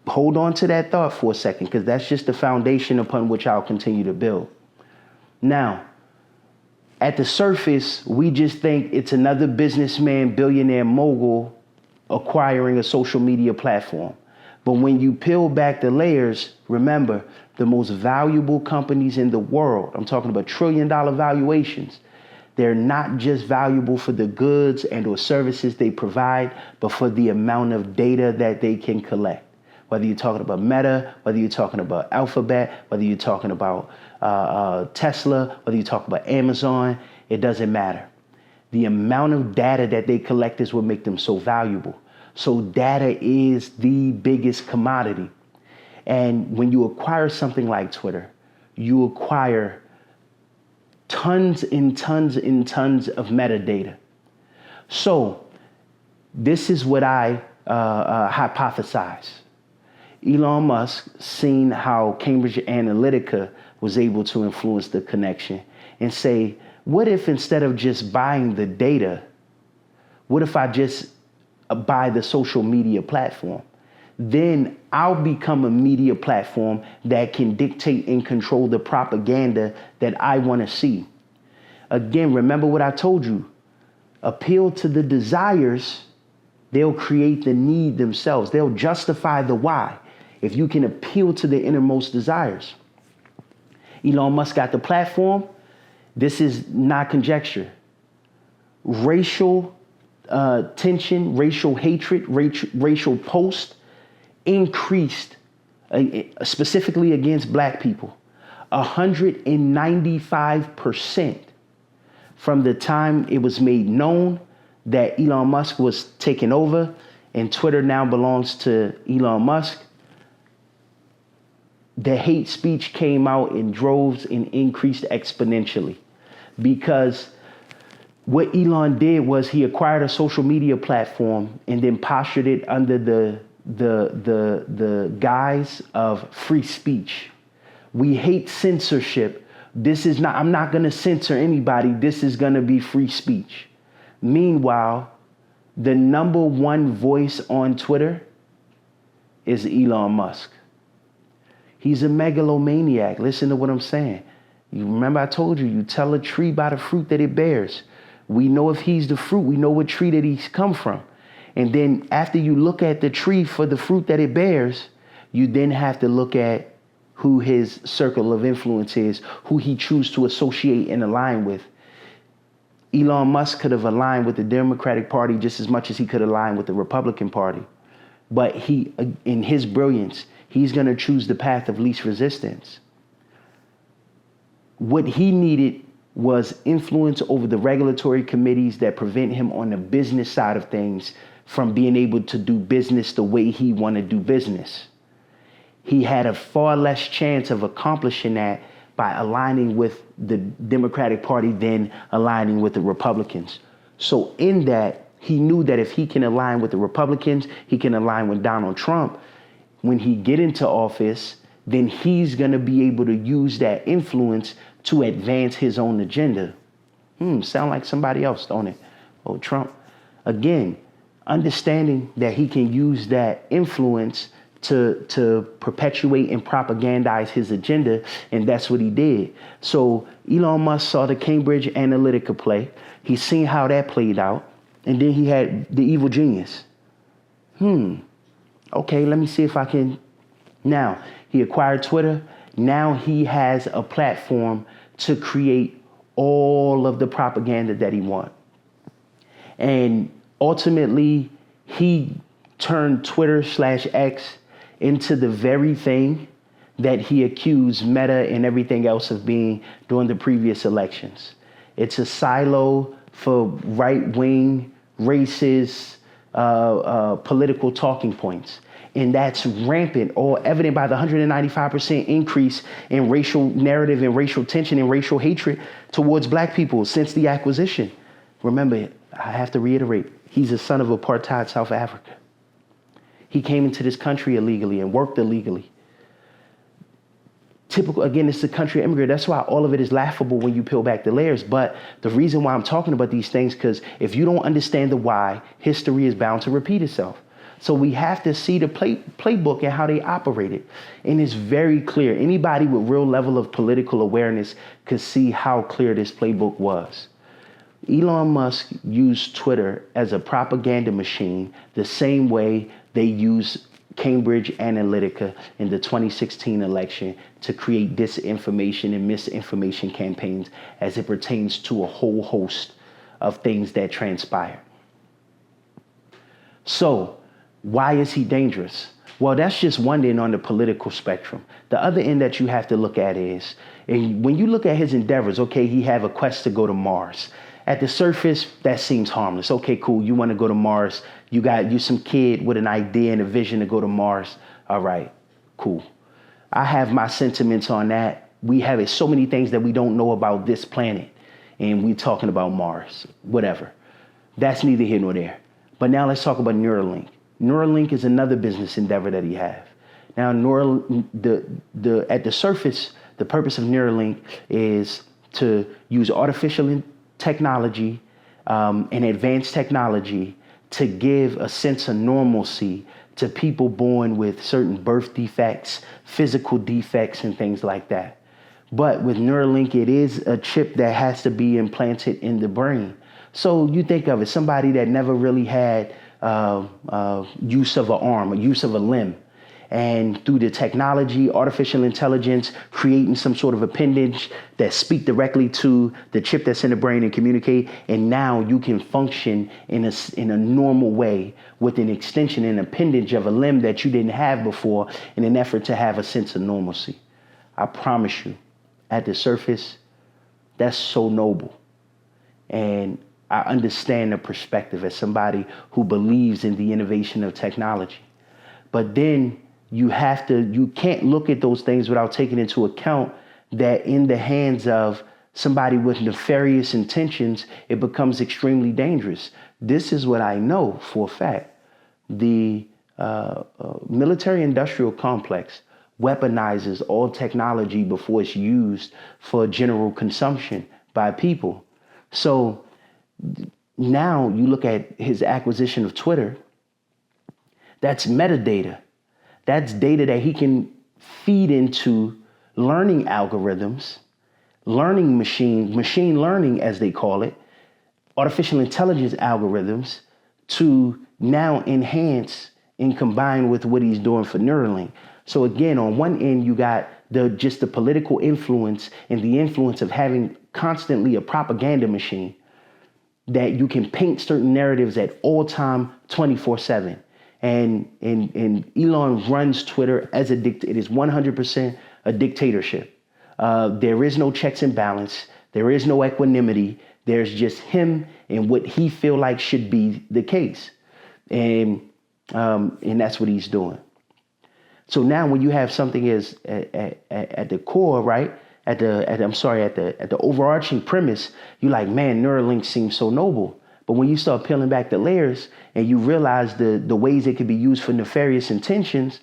hold on to that thought for a second, because that's just the foundation upon which I'll continue to build. Now, at the surface, we just think it's another businessman, billionaire mogul acquiring a social media platform. But when you peel back the layers, remember, the most valuable companies in the world, I'm talking about trillion-dollar valuations, they're not just valuable for the goods and or services they provide, but for the amount of data that they can collect. Whether you're talking about Meta, whether you're talking about Alphabet, whether you're talking about Tesla, whether you're talking about Amazon, it doesn't matter. The amount of data that they collect is what makes them so valuable. So data is the biggest commodity. And when you acquire something like Twitter, you acquire tons and tons and tons of metadata. So this is what I hypothesize. Elon Musk seen how Cambridge Analytica was able to influence the connection and say, what if instead of just buying the data, what if I just buy the social media platform? Then I'll become a media platform that can dictate and control the propaganda that I want to see. Again, remember what I told you. Appeal to the desires, they'll create the need themselves. They'll justify the why if you can appeal to the innermost desires. Elon Musk got the platform. This is not conjecture. Racial tension, racial hatred, racial post increased specifically against black people 195% from the time it was made known that Elon Musk was taken over and Twitter now belongs to Elon Musk. The hate speech came out in droves and increased exponentially, because what Elon did was he acquired a social media platform and then postured it under the guise of free speech. We hate censorship. I'm not going to censor anybody. This is going to be free speech. Meanwhile, the number one voice on Twitter is Elon Musk. He's a megalomaniac. Listen to what I'm saying. You remember I told you, you tell a tree by the fruit that it bears. We know if he's the fruit, we know what tree that he's come from. And then after you look at the tree for the fruit that it bears, you then have to look at who his circle of influence is, who he chooses to associate and align with. Elon Musk could have aligned with the Democratic Party just as much as he could align with the Republican Party. But he, in his brilliance, he's going to choose the path of least resistance. What he needed was influence over the regulatory committees that prevent him on the business side of things from being able to do business the way he wanted to do business. He had a far less chance of accomplishing that by aligning with the Democratic Party than aligning with the Republicans. So in that, he knew that if he can align with the Republicans, he can align with Donald Trump. When he get into office, then he's going to be able to use that influence to advance his own agenda. Sound like somebody else, don't it? Oh, Trump. Again, understanding that he can use that influence to perpetuate and propagandize his agenda, and that's what he did. So Elon Musk saw the Cambridge Analytica play. He's seen how that played out, and then he had the evil genius. Okay, let me see if I can. Now, he acquired Twitter. Now he has a platform to create all of the propaganda that he wants. And ultimately, he turned Twitter/X into the very thing that he accused Meta and everything else of being during the previous elections. It's a silo for right-wing, racist, political talking points. And that's rampant, or evident by the 195% increase in racial narrative and racial tension and racial hatred towards black people since the acquisition. Remember, I have to reiterate, he's a son of apartheid South Africa. He came into this country illegally and worked illegally. Typical, again, it's a country immigrant. That's why all of it is laughable when you peel back the layers. But the reason why I'm talking about these things, because if you don't understand the why, history is bound to repeat itself. So we have to see the playbook and how they operated. And it's very clear. Anybody with real level of political awareness could see how clear this playbook was. Elon Musk used Twitter as a propaganda machine the same way they used Cambridge Analytica in the 2016 election to create disinformation and misinformation campaigns as it pertains to a whole host of things that transpire. So, why is he dangerous? Well, that's just one end on the political spectrum. The other end that you have to look at is, and when you look at his endeavors, okay, he have a quest to go to Mars. At the surface, that seems harmless. Okay, cool. You want to go to Mars. You some kid with an idea and a vision to go to Mars. All right, cool. I have my sentiments on that. We have so many things that we don't know about this planet. And we're talking about Mars, whatever. That's neither here nor there. But now let's talk about Neuralink. Neuralink is another business endeavor that he has. Now, at the surface, the purpose of Neuralink is to use artificial technology and advanced technology to give a sense of normalcy to people born with certain birth defects, physical defects, and things like that. But with Neuralink, it is a chip that has to be implanted in the brain. So you think of it, somebody that never really had use of an arm or use of a limb. And through the technology, artificial intelligence, creating some sort of appendage that speak directly to the chip that's in the brain and communicate. And now you can function in a normal way with an extension and appendage of a limb that you didn't have before in an effort to have a sense of normalcy. I promise you, at the surface, that's so noble. And I understand the perspective as somebody who believes in the innovation of technology. But then you can't look at those things without taking into account that in the hands of somebody with nefarious intentions, it becomes extremely dangerous. This is what I know for a fact. The military-industrial complex weaponizes all technology before it's used for general consumption by people. So now you look at his acquisition of Twitter, that's metadata. That's data that he can feed into learning algorithms, learning machine learning, as they call it, artificial intelligence algorithms to now enhance and combine with what he's doing for Neuralink. So again, on one end, you got just the political influence and the influence of having constantly a propaganda machine that you can paint certain narratives at all time, 24/7. And Elon runs Twitter as it is 100% a dictatorship. There is no checks and balance. There is no equanimity. There's just him and what he feel like should be the case. And that's what he's doing. So now when you have something as at the core, right? At the overarching premise, you're like, man, Neuralink seems so noble. But when you start peeling back the layers and you realize the ways it could be used for nefarious intentions,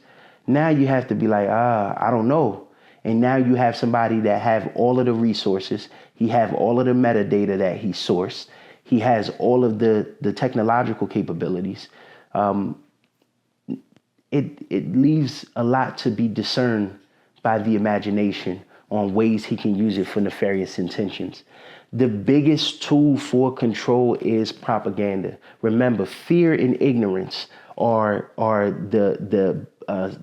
now you have to be like, I don't know. And now you have somebody that have all of the resources. He have all of the metadata that he sourced. He has all of the technological capabilities. It leaves a lot to be discerned by the imagination on ways he can use it for nefarious intentions. The biggest tool for control is propaganda. Remember, fear and ignorance are the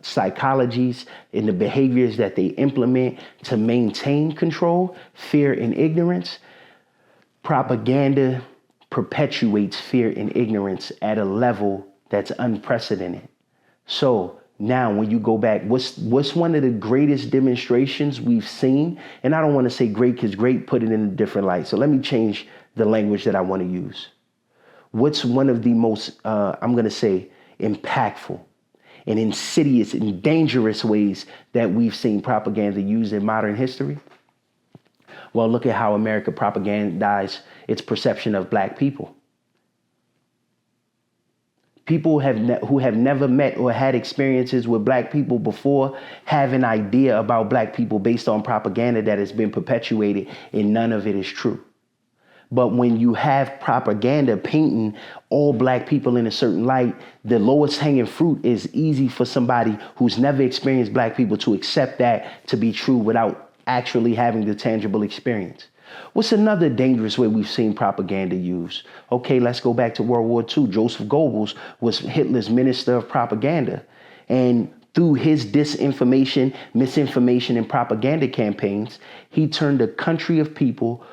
psychologies and the behaviors that they implement to maintain control, fear, and ignorance. Propaganda perpetuates fear and ignorance at a level that's unprecedented. So now when you go back, what's one of the greatest demonstrations we've seen? And I don't want to say great because great put it in a different light. So let me change the language that I want to use. What's one of the most, I'm going to say, impactful and insidious and dangerous ways that we've seen propaganda used in modern history? Well, look at how America propagandized its perception of black people. People who have never met or had experiences with black people before have an idea about black people based on propaganda that has been perpetuated, and none of it is true. But when you have propaganda painting all black people in a certain light, the lowest hanging fruit is easy for somebody who's never experienced black people to accept that to be true without actually having the tangible experience. What's another dangerous way we've seen propaganda used? Okay, let's go back to World War II. Joseph Goebbels was Hitler's minister of propaganda. And through his disinformation, misinformation, and propaganda campaigns, he turned a country of people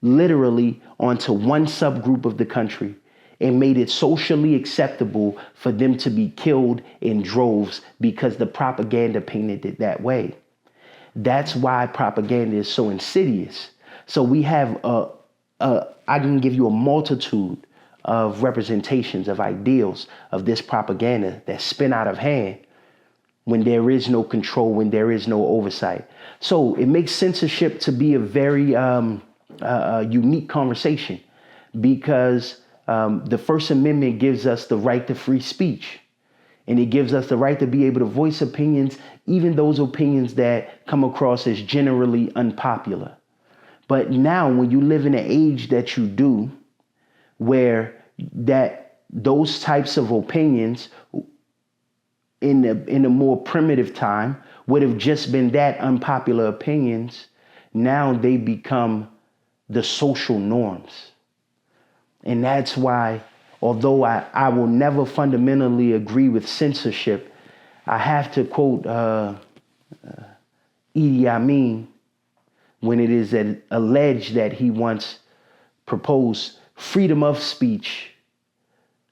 literally onto one subgroup of the country and made it socially acceptable for them to be killed in droves because the propaganda painted it that way. That's why propaganda is so insidious. So we have I can give you a multitude of representations of ideals of this propaganda that spin out of hand when there is no control, when there is no oversight. So it makes censorship to be a very unique conversation because the First Amendment gives us the right to free speech. And it gives us the right to be able to voice opinions, even those opinions that come across as generally unpopular. But now when you live in an age that you do, where that those types of opinions in a more primitive time would have just been that unpopular opinions, now they become the social norms. And that's why, although I will never fundamentally agree with censorship, I have to quote Idi Amin when it is alleged that he once proposed freedom of speech.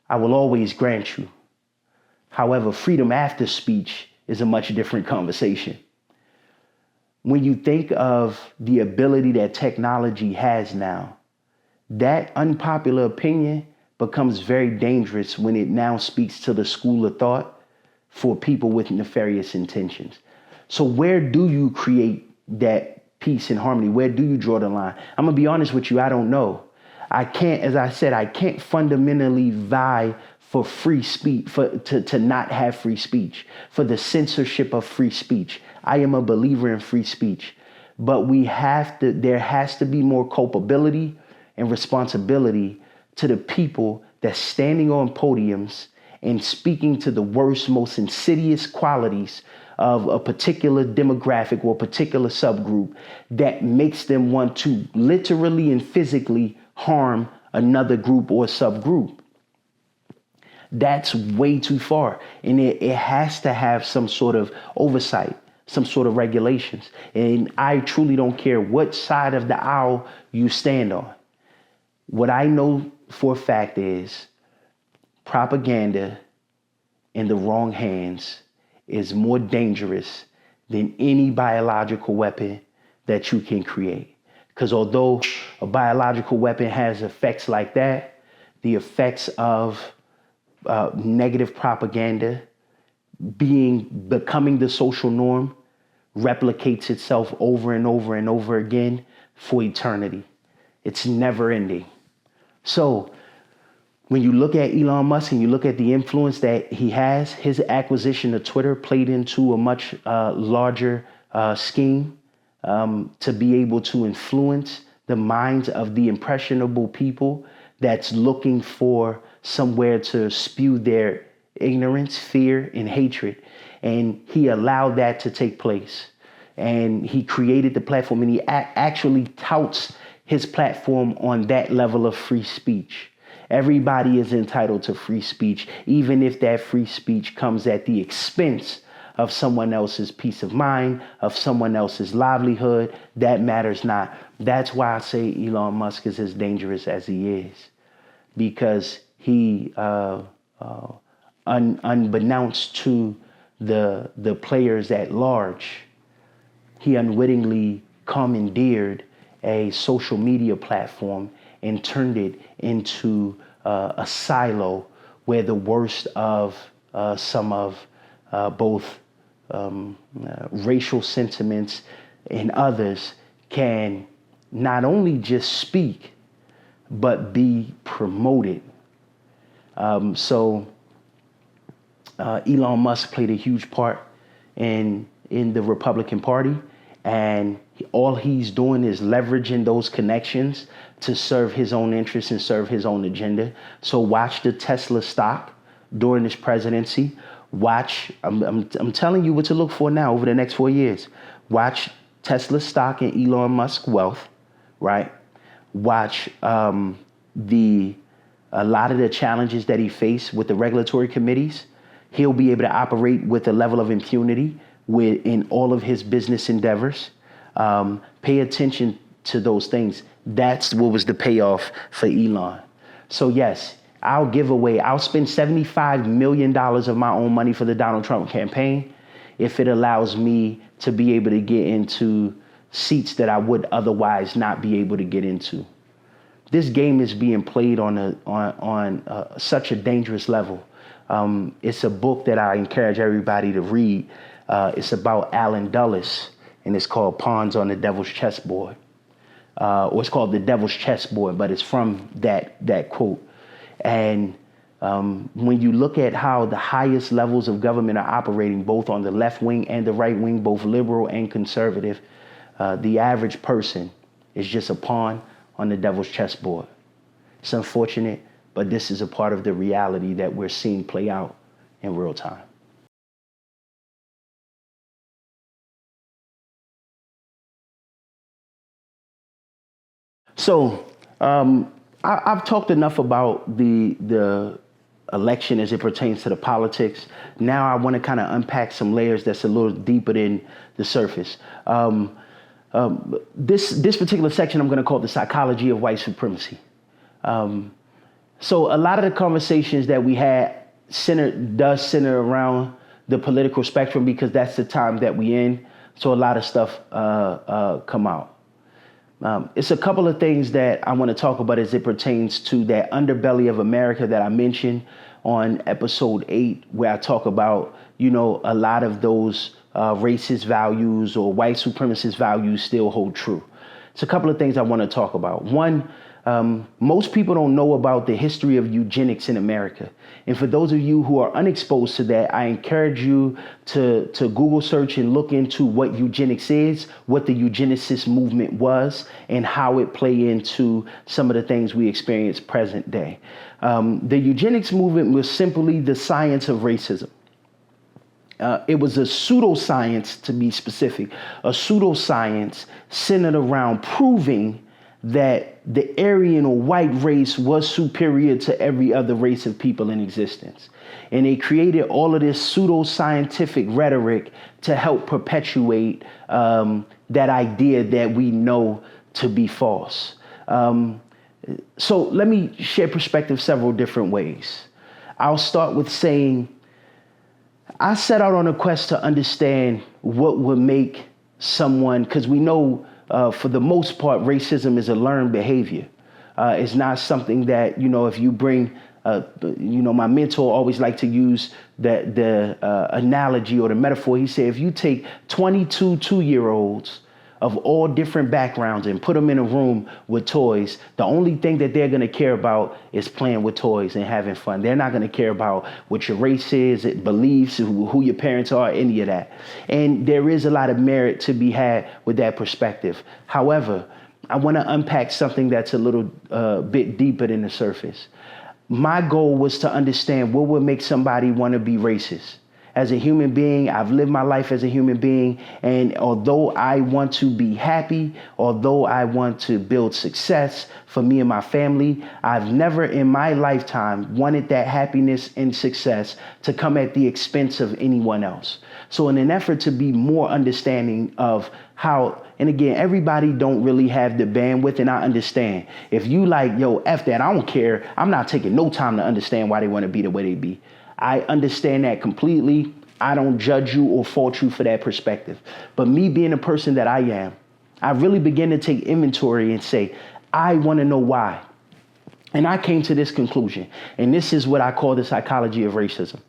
I will always grant you. However, freedom after speech is a much different conversation. When you think of the ability that technology has now, that unpopular opinion becomes very dangerous when it now speaks to the school of thought for people with nefarious intentions. So where do you create that peace and harmony? Where do you draw the line? I'm going to be honest with you. I don't know. I can't, as I said, I can't fundamentally vie for free speech, to not have free speech, for the censorship of free speech. I am a believer in free speech, but there has to be more culpability and responsibility to the people that's standing on podiums and speaking to the worst, most insidious qualities of a particular demographic or a particular subgroup that makes them want to literally and physically harm another group or subgroup. That's way too far. And it has to have some sort of oversight, some sort of regulations. And I truly don't care what side of the aisle you stand on. What I know for a fact is propaganda in the wrong hands is more dangerous than any biological weapon that you can create. Because although a biological weapon has effects like that, the effects of negative propaganda becoming the social norm replicates itself over and over and over again for eternity. It's never ending. So when you look at Elon Musk and you look at the influence that he has, his acquisition of Twitter played into a much larger scheme to be able to influence the minds of the impressionable people that's looking for somewhere to spew their ignorance, fear, and hatred. And he allowed that to take place. And he created the platform, and he actually touts his platform on that level of free speech. Everybody is entitled to free speech, even if that free speech comes at the expense of someone else's peace of mind, of someone else's livelihood. That matters not. That's why I say Elon Musk is as dangerous as he is, because he, unbeknownst to the players at large, he unwittingly commandeered a social media platform and turned it into a silo where the worst of some of both racial sentiments and others can not only just speak, but be promoted. So Elon Musk played a huge part in the Republican Party, and all he's doing is leveraging those connections to serve his own interests and serve his own agenda. So watch the Tesla stock during his presidency. Watch, I'm telling you what to look for now over the next 4 years. Watch Tesla stock and Elon Musk wealth, right? Watch a lot of the challenges that he faced with the regulatory committees. He'll be able to operate with a level of impunity in all of his business endeavors. Pay attention to those things. That's what was the payoff for Elon. So yes, I'll spend $75 million of my own money for the Donald Trump campaign if it allows me to be able to get into seats that I would otherwise not be able to get into. This game is being played on such a dangerous level. It's a book that I encourage everybody to read. It's about Alan Dulles, and it's called Pawns on the Devil's Chessboard. Or it's called The Devil's Chessboard, but it's from that quote. And when you look at how the highest levels of government are operating, both on the left wing and the right wing, both liberal and conservative, the average person is just a pawn on the devil's chessboard. It's unfortunate, but this is a part of the reality that we're seeing play out in real time. So I've talked enough about the election as it pertains to the politics. Now I want to kind of unpack some layers that's a little deeper than the surface. This particular section I'm going to call the psychology of white supremacy. So a lot of the conversations that we had does center around the political spectrum, because that's the time that we in. So a lot of stuff come out. It's a couple of things that I want to talk about as it pertains to that underbelly of America that I mentioned on episode 8, where I talk about, a lot of those racist values or white supremacist values still hold true. It's a couple of things I want to talk about. One, most people don't know about the history of eugenics in America. And for those of you who are unexposed to that, I encourage you to Google search and look into what eugenics is, what the eugenicist movement was, and how it played into some of the things we experience present day. The eugenics movement was simply the science of racism. It was a pseudoscience, to be specific, a pseudoscience centered around proving that the Aryan or white race was superior to every other race of people in existence. And they created all of this pseudoscientific rhetoric to help perpetuate that idea that we know to be false. So let me share perspective several different ways. I'll start with saying, I set out on a quest to understand what would make someone, because we know for the most part, racism is a learned behavior. It's not something that, if you bring, my mentor always liked to use the analogy or the metaphor. He said, if you take 22 2-year-olds of all different backgrounds and put them in a room with toys, the only thing that they're going to care about is playing with toys and having fun. They're not going to care about what your race is, beliefs, who your parents are, any of that. And there is a lot of merit to be had with that perspective. However, I want to unpack something that's a little bit deeper than the surface. My goal was to understand what would make somebody want to be racist. as a human being. I've lived my life as a human being. And although I want to be happy, although I want to build success for me and my family, I've never in my lifetime wanted that happiness and success to come at the expense of anyone else. So in an effort to be more understanding of how, and again, everybody don't really have the bandwidth, and I understand. If you like, yo, F that, I don't care. I'm not taking no time to understand why they want to be the way they be. I understand that completely. I don't judge you or fault you for that perspective. But me being the person that I am, I really begin to take inventory and say, I want to know why. And I came to this conclusion, and this is what I call the psychology of racism.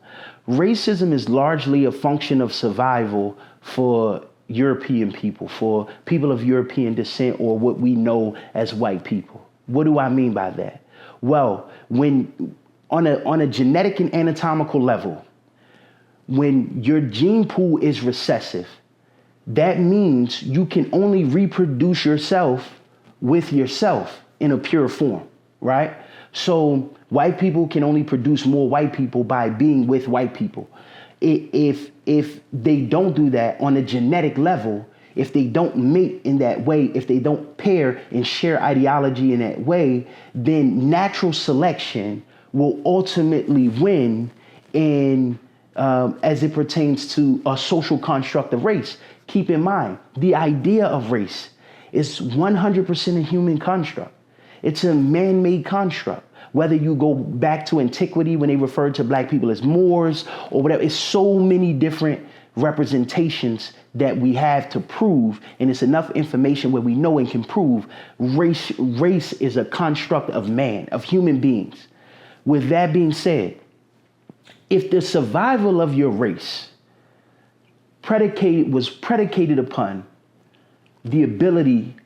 Racism is largely a function of survival for European people, for people of European descent, or what we know as white people. What do I mean by that? Well, when on a genetic and anatomical level, when your gene pool is recessive, that means you can only reproduce yourself with yourself in a pure form, right? So white people can only produce more white people by being with white people. If they don't do that on a genetic level, if they don't mate in that way, if they don't pair and share ideology in that way, then natural selection will ultimately win in as it pertains to a social construct of race. Keep in mind, the idea of race is 100% a human construct. It's a man-made construct. Whether you go back to antiquity when they referred to black people as Moors or whatever, it's so many different representations that we have to prove, and it's enough information where we know and can prove race is a construct of man, of human beings. With that being said, if the survival of your race was predicated upon the ability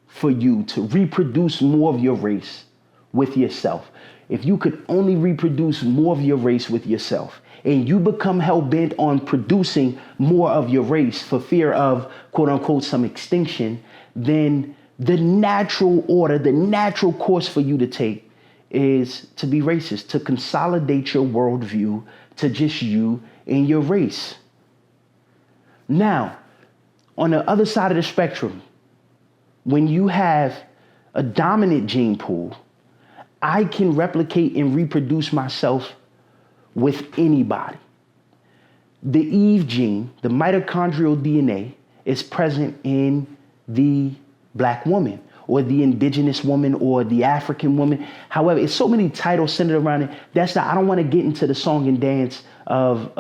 for you to reproduce more of your race with yourself, if you could only reproduce more of your race with yourself, and you become hell-bent on producing more of your race for fear of, quote unquote, some extinction, then the natural order, the natural course for you to take is to be racist, to consolidate your worldview to just you and your race. Now, on the other side of the spectrum, when you have a dominant gene pool, I can replicate and reproduce myself with anybody. The Eve gene, the mitochondrial DNA, is present in the black woman or the indigenous woman or the African woman. However, it's so many titles centered around it. I don't want to get into the song and dance of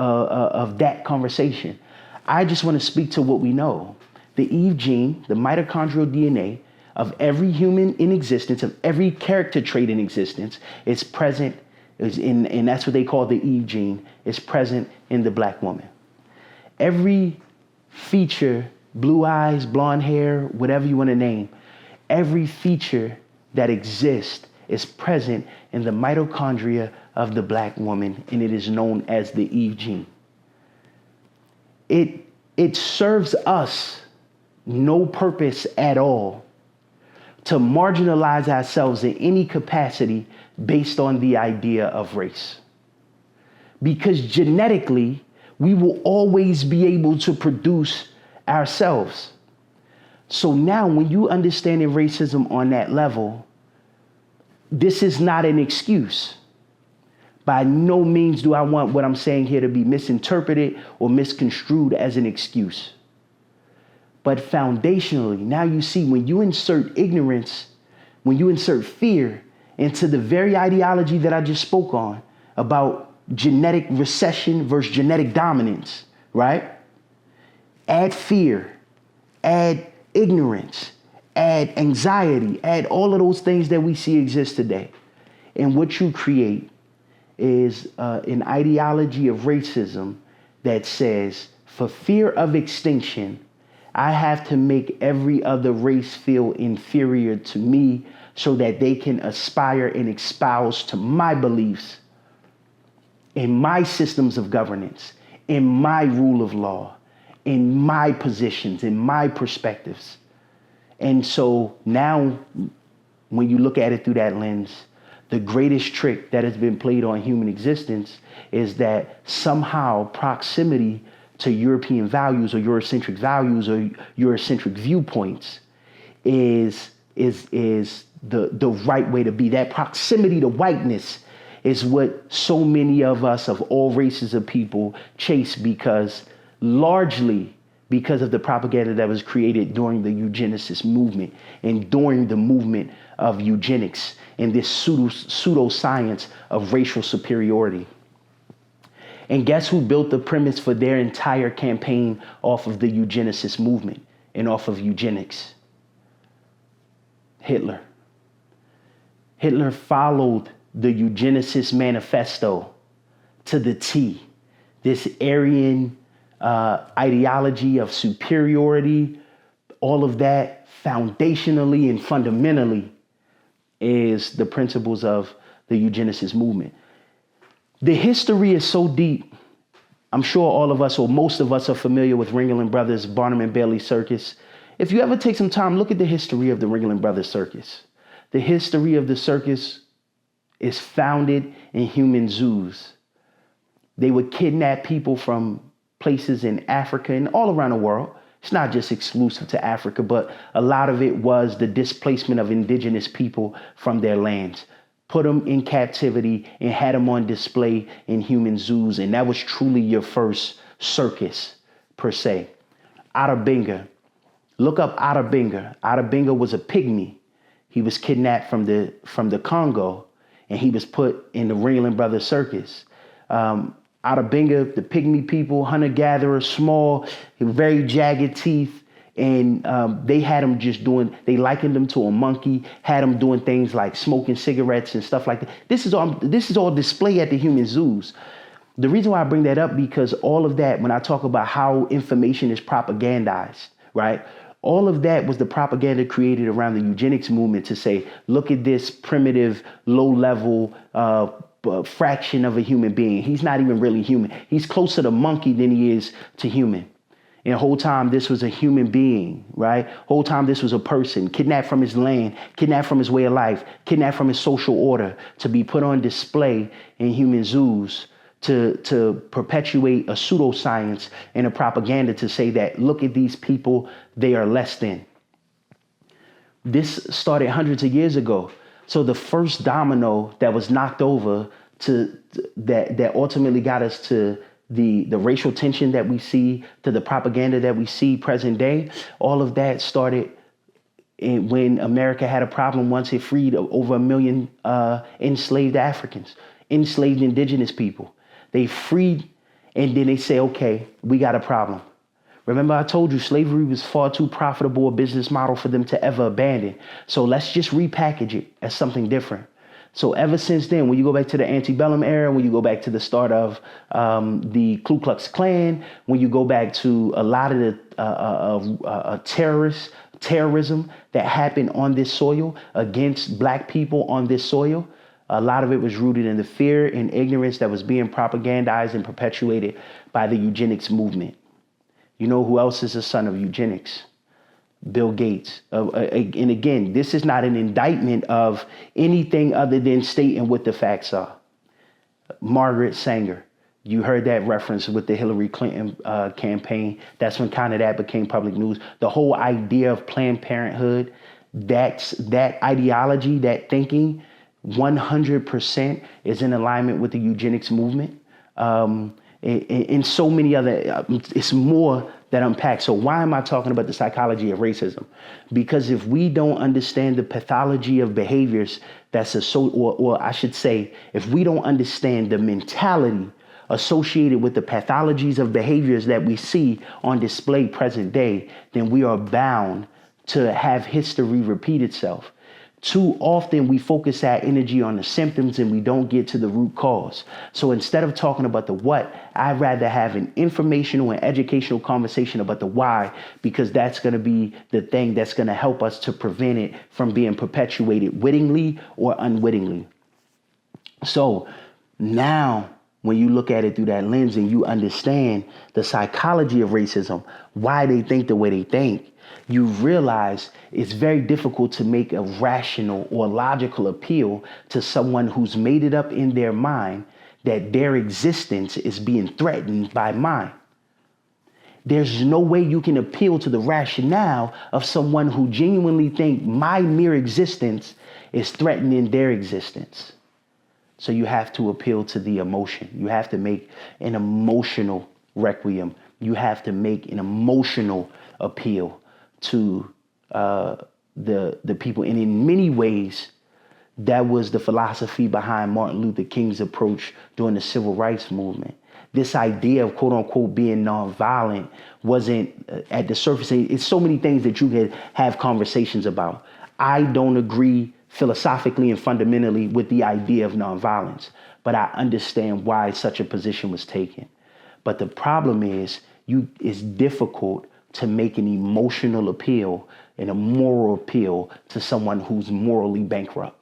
that conversation. I just want to speak to what we know. The Eve gene, the mitochondrial DNA of every human in existence, of every character trait in existence, is present, and that's what they call the Eve gene, is present in the black woman. Every feature, blue eyes, blonde hair, whatever you want to name, every feature that exists is present in the mitochondria of the black woman, and it is known as the Eve gene. It serves us no purpose at all to marginalize ourselves in any capacity based on the idea of race. Because genetically, we will always be able to produce ourselves. So now when you understand racism on that level, this is not an excuse. By no means do I want what I'm saying here to be misinterpreted or misconstrued as an excuse. But foundationally, now you see, when you insert ignorance, when you insert fear into the very ideology that I just spoke on about genetic recession versus genetic dominance, right? Add fear, add ignorance, add anxiety, add all of those things that we see exist today. And what you create is an ideology of racism that says, for fear of extinction, I have to make every other race feel inferior to me so that they can aspire and espouse to my beliefs, in my systems of governance, in my rule of law, in my positions, in my perspectives. And so now, when you look at it through that lens, The greatest trick that has been played on human existence is that somehow proximity to European values or Eurocentric values or Eurocentric viewpoints is the right way to be. That proximity to whiteness is what so many of us of all races of people chase, because largely because of the propaganda that was created during the eugenicist movement and during the movement of eugenics and this pseudoscience of racial superiority. And guess who built the premise for their entire campaign off of the eugenicist movement and off of eugenics? Hitler. Hitler followed the eugenicist manifesto to the T. This Aryan ideology of superiority, all of that foundationally and fundamentally is the principles of the eugenicist movement. The history is so deep. I'm sure all of us or most of us are familiar with Ringling Brothers, Barnum and Bailey Circus. If you ever take some time, look at the history of the Ringling Brothers Circus. The history of the circus is founded in human zoos. They would kidnap people from places in Africa and all around the world. It's not just exclusive to Africa, but a lot of it was the displacement of indigenous people from their lands. Put them in captivity and had them on display in human zoos. And that was truly your first circus, per se. Ada Benga. Look up Ada Benga. Ada Benga was a pygmy. He was kidnapped from the Congo, and he was put in the Ringling Brothers Circus. Ada Benga, the pygmy people, hunter-gatherer, small, very jagged teeth. And they had him they likened him to a monkey, had him doing things like smoking cigarettes and stuff like that. This is all displayed at the human zoos. The reason why I bring that up, because all of that, when I talk about how information is propagandized, right? All of that was the propaganda created around the eugenics movement to say, look at this primitive, low-level fraction of a human being. He's not even really human. He's closer to monkey than he is to human. And the whole time this was a human being, right? Whole time this was a person kidnapped from his land, kidnapped from his way of life, kidnapped from his social order to be put on display in human zoos to perpetuate a pseudoscience and a propaganda to say that, look at these people, they are less than. This started hundreds of years ago. So the first domino that was knocked over that ultimately got us to the racial tension that we see, to the propaganda that we see present day, all of that started when America had a problem once it freed over 1 million enslaved Africans, enslaved indigenous people. They freed, and then they say, okay, we got a problem. Remember, I told you slavery was far too profitable a business model for them to ever abandon. So let's just repackage it as something different. So ever since then, when you go back to the antebellum era, when you go back to the start of the Ku Klux Klan, when you go back to a lot of the terrorism that happened on this soil against black people on this soil, a lot of it was rooted in the fear and ignorance that was being propagandized and perpetuated by the eugenics movement. You know who else is a son of eugenics? Bill Gates. And again, this is not an indictment of anything other than stating what the facts are. Margaret Sanger. You heard that reference with the Hillary Clinton campaign. That's when kind of that became public news. The whole idea of Planned Parenthood, that ideology, that thinking, 100% is in alignment with the eugenics movement. And so many other, it's more that unpacks. So why am I talking about the psychology of racism? Because if we don't understand the pathology of behaviors or I should say, if we don't understand the mentality associated with the pathologies of behaviors that we see on display present day, then we are bound to have history repeat itself. Too often we focus our energy on the symptoms and we don't get to the root cause. So instead of talking about the what, I'd rather have an informational and educational conversation about the why, because that's going to be the thing that's going to help us to prevent it from being perpetuated wittingly or unwittingly. So now when you look at it through that lens and you understand the psychology of racism, why they think the way they think, you realize it's very difficult to make a rational or logical appeal to someone who's made it up in their mind that their existence is being threatened by mine. There's no way you can appeal to the rationale of someone who genuinely think my mere existence is threatening their existence. So you have to appeal to the emotion. You have to make an emotional requiem. You have to make an emotional appeal to the people. And in many ways, that was the philosophy behind Martin Luther King's approach during the civil rights movement. This idea of quote unquote being nonviolent wasn't at the surface. It's so many things that you could have conversations about. I don't agree philosophically and fundamentally with the idea of nonviolence, but I understand why such a position was taken. But the problem is, it's difficult to make an emotional appeal and a moral appeal to someone who's morally bankrupt.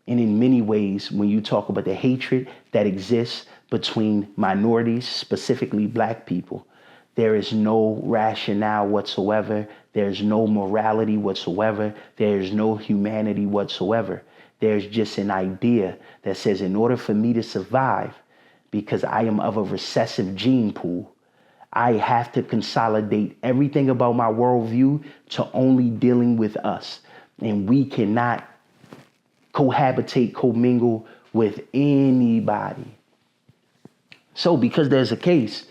And in many ways, when you talk about the hatred that exists between minorities, specifically black people, there is no rationale whatsoever. There's no morality whatsoever. There's no humanity whatsoever. There's just an idea that says in order for me to survive, because I am of a recessive gene pool, I have to consolidate everything about my worldview to only dealing with us. And we cannot cohabitate, commingle with anybody. So because there's a case,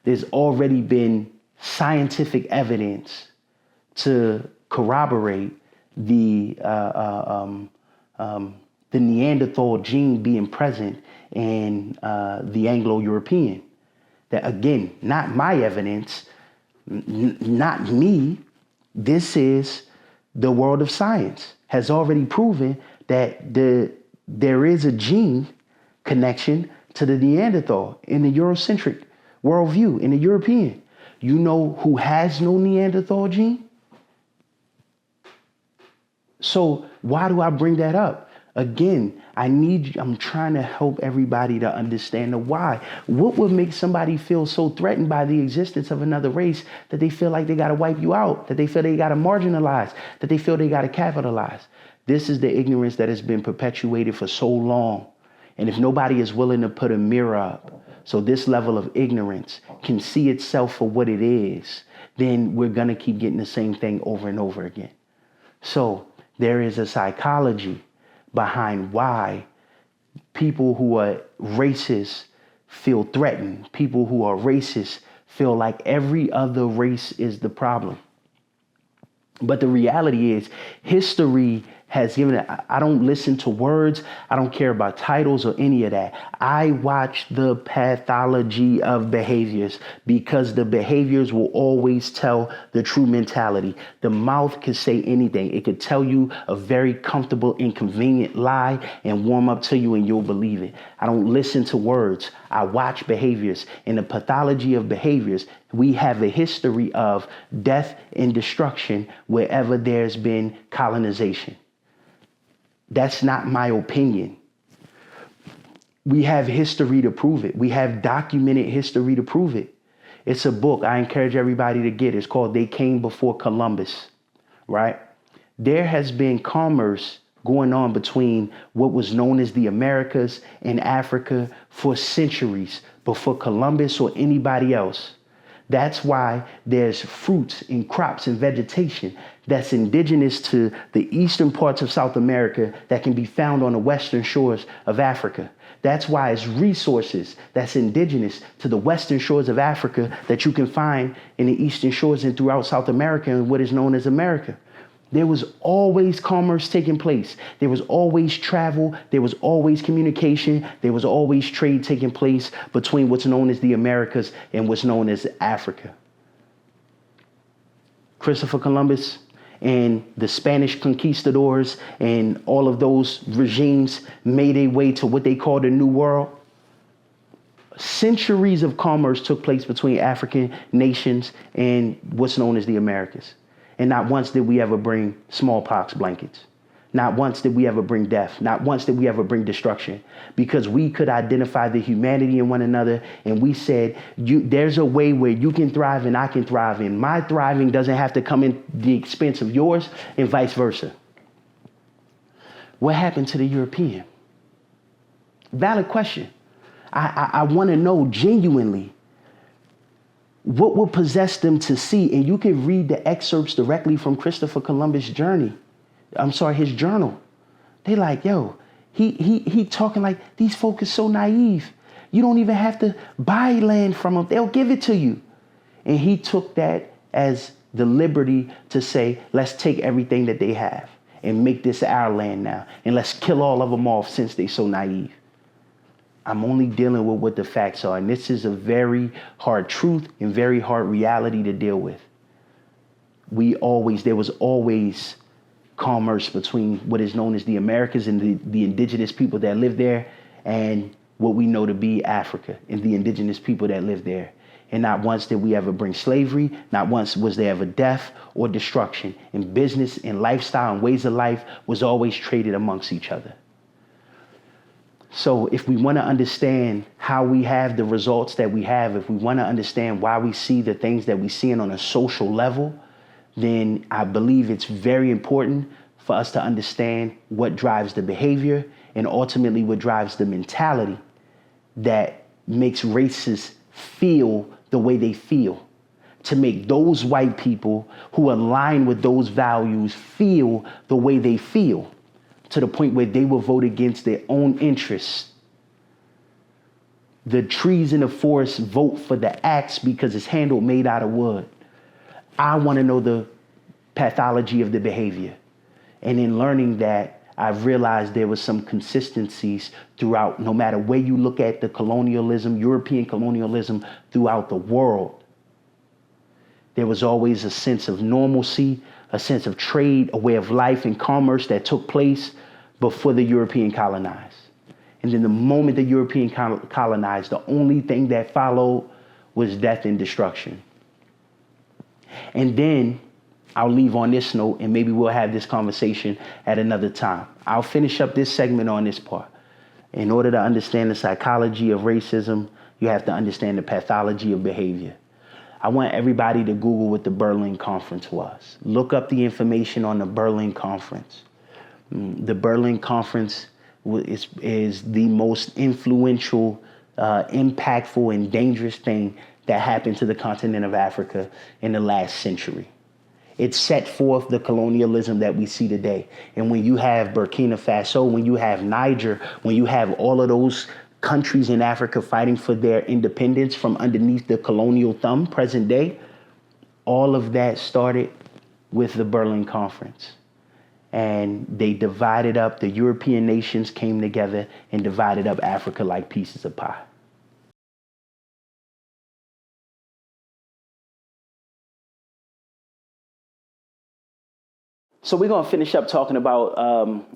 there's already been scientific evidence to corroborate the Neanderthal gene being present in the Anglo-European. That again, not my evidence, not me. This is the world of science has already proven that there is a gene connection to the Neanderthal in the Eurocentric worldview, in the European. You know who has no Neanderthal gene? So why do I bring that up? Again, I'm trying to help everybody to understand the why. What would make somebody feel so threatened by the existence of another race that they feel like they got to wipe you out, that they feel they got to marginalize, that they feel they got to capitalize? This is the ignorance that has been perpetuated for so long. And if nobody is willing to put a mirror up so this level of ignorance can see itself for what it is, then we're going to keep getting the same thing over and over again. So there is a psychology behind why people who are racist feel threatened. People who are racist feel like every other race is the problem. But the reality is, history has given it. I don't listen to words. I don't care about titles or any of that. I watch the pathology of behaviors because the behaviors will always tell the true mentality. The mouth can say anything. It could tell you a very comfortable, inconvenient lie and warm up to you and you'll believe it. I don't listen to words. I watch behaviors. In the pathology of behaviors, we have a history of death and destruction wherever there's been colonization. That's not my opinion. We have history to prove it. We have documented history to prove it. It's a book I encourage everybody to get. It's called They Came Before Columbus, right? There has been commerce going on between what was known as the Americas and Africa for centuries before Columbus or anybody else. That's why there's fruits and crops and vegetation that's indigenous to the eastern parts of South America that can be found on the western shores of Africa. That's why it's resources that's indigenous to the western shores of Africa that you can find in the eastern shores and throughout South America and what is known as America. There was always commerce taking place. There was always travel. There was always communication. There was always trade taking place between what's known as the Americas and what's known as Africa. Christopher Columbus and the Spanish conquistadors and all of those regimes made their way to what they call the New World. Centuries of commerce took place between African nations and what's known as the Americas. And not once did we ever bring smallpox blankets. Not once did we ever bring death. Not once did we ever bring destruction, because we could identify the humanity in one another. And we said, there's a way where you can thrive and I can thrive. And my thriving doesn't have to come in the expense of yours, and vice versa. What happened to the European? Valid question. I want to know genuinely what would possess them to see. And you can read the excerpts directly from Christopher Columbus' his journal. They like, yo, he talking like these folk is so naive. You don't even have to buy land from them. They'll give it to you. And he took that as the liberty to say, let's take everything that they have and make this our land now. And let's kill all of them off since they're so naive. I'm only dealing with what the facts are. And this is a very hard truth and very hard reality to deal with. There was always commerce between what is known as the Americas and the indigenous people that live there, and what we know to be Africa and the indigenous people that live there. And not once did we ever bring slavery. Not once was there ever death or destruction. And business and lifestyle and ways of life was always traded amongst each other. So if we want to understand how we have the results that we have, if we want to understand why we see the things that we see on a social level, then I believe it's very important for us to understand what drives the behavior and ultimately what drives the mentality that makes racists feel the way they feel, to make those white people who align with those values feel the way they feel, to the point where they will vote against their own interests. The trees in the forest vote for the axe because it's handled made out of wood. I want to know the pathology of the behavior. And in learning that, I've realized there was some consistencies throughout, no matter where you look at the colonialism, European colonialism throughout the world. There was always a sense of normalcy, a sense of trade, a way of life and commerce that took place before the European colonized. And then the moment the European colonized, the only thing that followed was death and destruction. And then I'll leave on this note, and maybe we'll have this conversation at another time. I'll finish up this segment on this part. In order to understand the psychology of racism, you have to understand the pathology of behavior. I want everybody to Google what the Berlin Conference was. Look up the information on the Berlin Conference. The Berlin Conference is the most influential, impactful, and dangerous thing that happened to the continent of Africa in the last century. It set forth the colonialism that we see today. And when you have Burkina Faso, when you have Niger, when you have all of those countries in Africa fighting for their independence from underneath the colonial thumb, present day, all of that started with the Berlin Conference. And they divided up, the European nations came together and divided up Africa like pieces of pie. So we're going to finish up talking about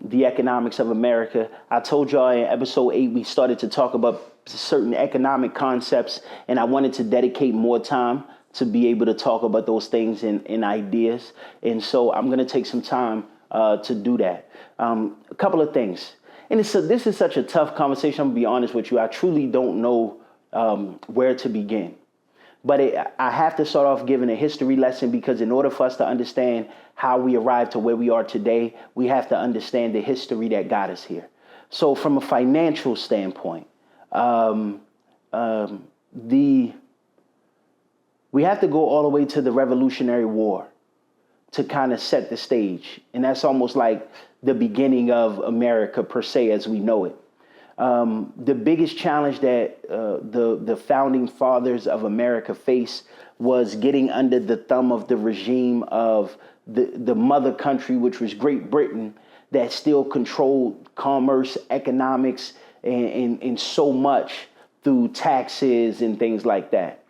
the economics of America. I told y'all in episode 8, we started to talk about certain economic concepts, and I wanted to dedicate more time to be able to talk about those things and ideas. And so I'm going to take some time to do that. A couple of things. And this is such a tough conversation. I'm going to be honest with you. I truly don't know where to begin. But I have to start off giving a history lesson, because in order for us to understand how we arrived to where we are today, we have to understand the history that got us here. So from a financial standpoint, we have to go all the way to the Revolutionary War to kind of set the stage. And that's almost like the beginning of America per se as we know it. The biggest challenge that the founding fathers of America faced was getting under the thumb of the regime of the mother country, which was Great Britain, that still controlled commerce, economics, and so much through taxes and things like that.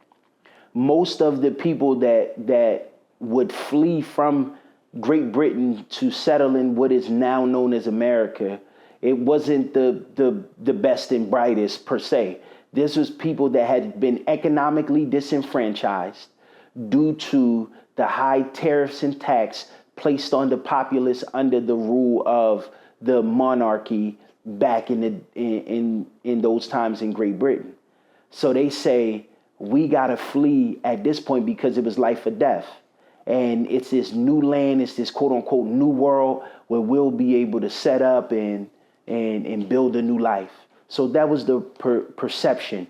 Most of the people that would flee from Great Britain to settle in what is now known as America, it wasn't the best and brightest per se. This was people that had been economically disenfranchised due to the high tariffs and tax placed on the populace under the rule of the monarchy back in those times in Great Britain. So they say we gotta flee at this point because it was life or death. And it's this new land, it's this quote unquote new world where we'll be able to set up and build a new life. So that was the perception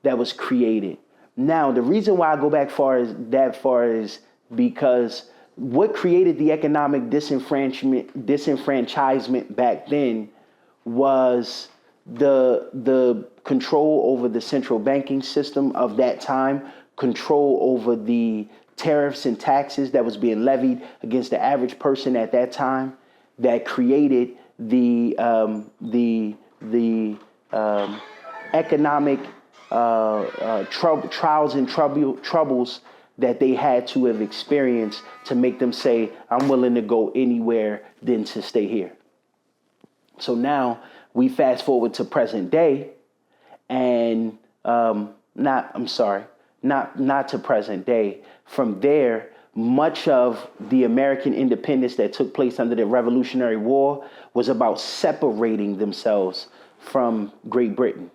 that was created. Now, the reason why I go back that far is because what created the economic disenfranchisement back then was the control over the central banking system of that time, control over the tariffs and taxes that was being levied against the average person at that time, that created the economic trials and troubles that they had to have experienced to make them say, I'm willing to go anywhere than to stay here. So now we fast forward to present day, and not to present day. From there, much of the American independence that took place under the Revolutionary War was about separating themselves from Great Britain.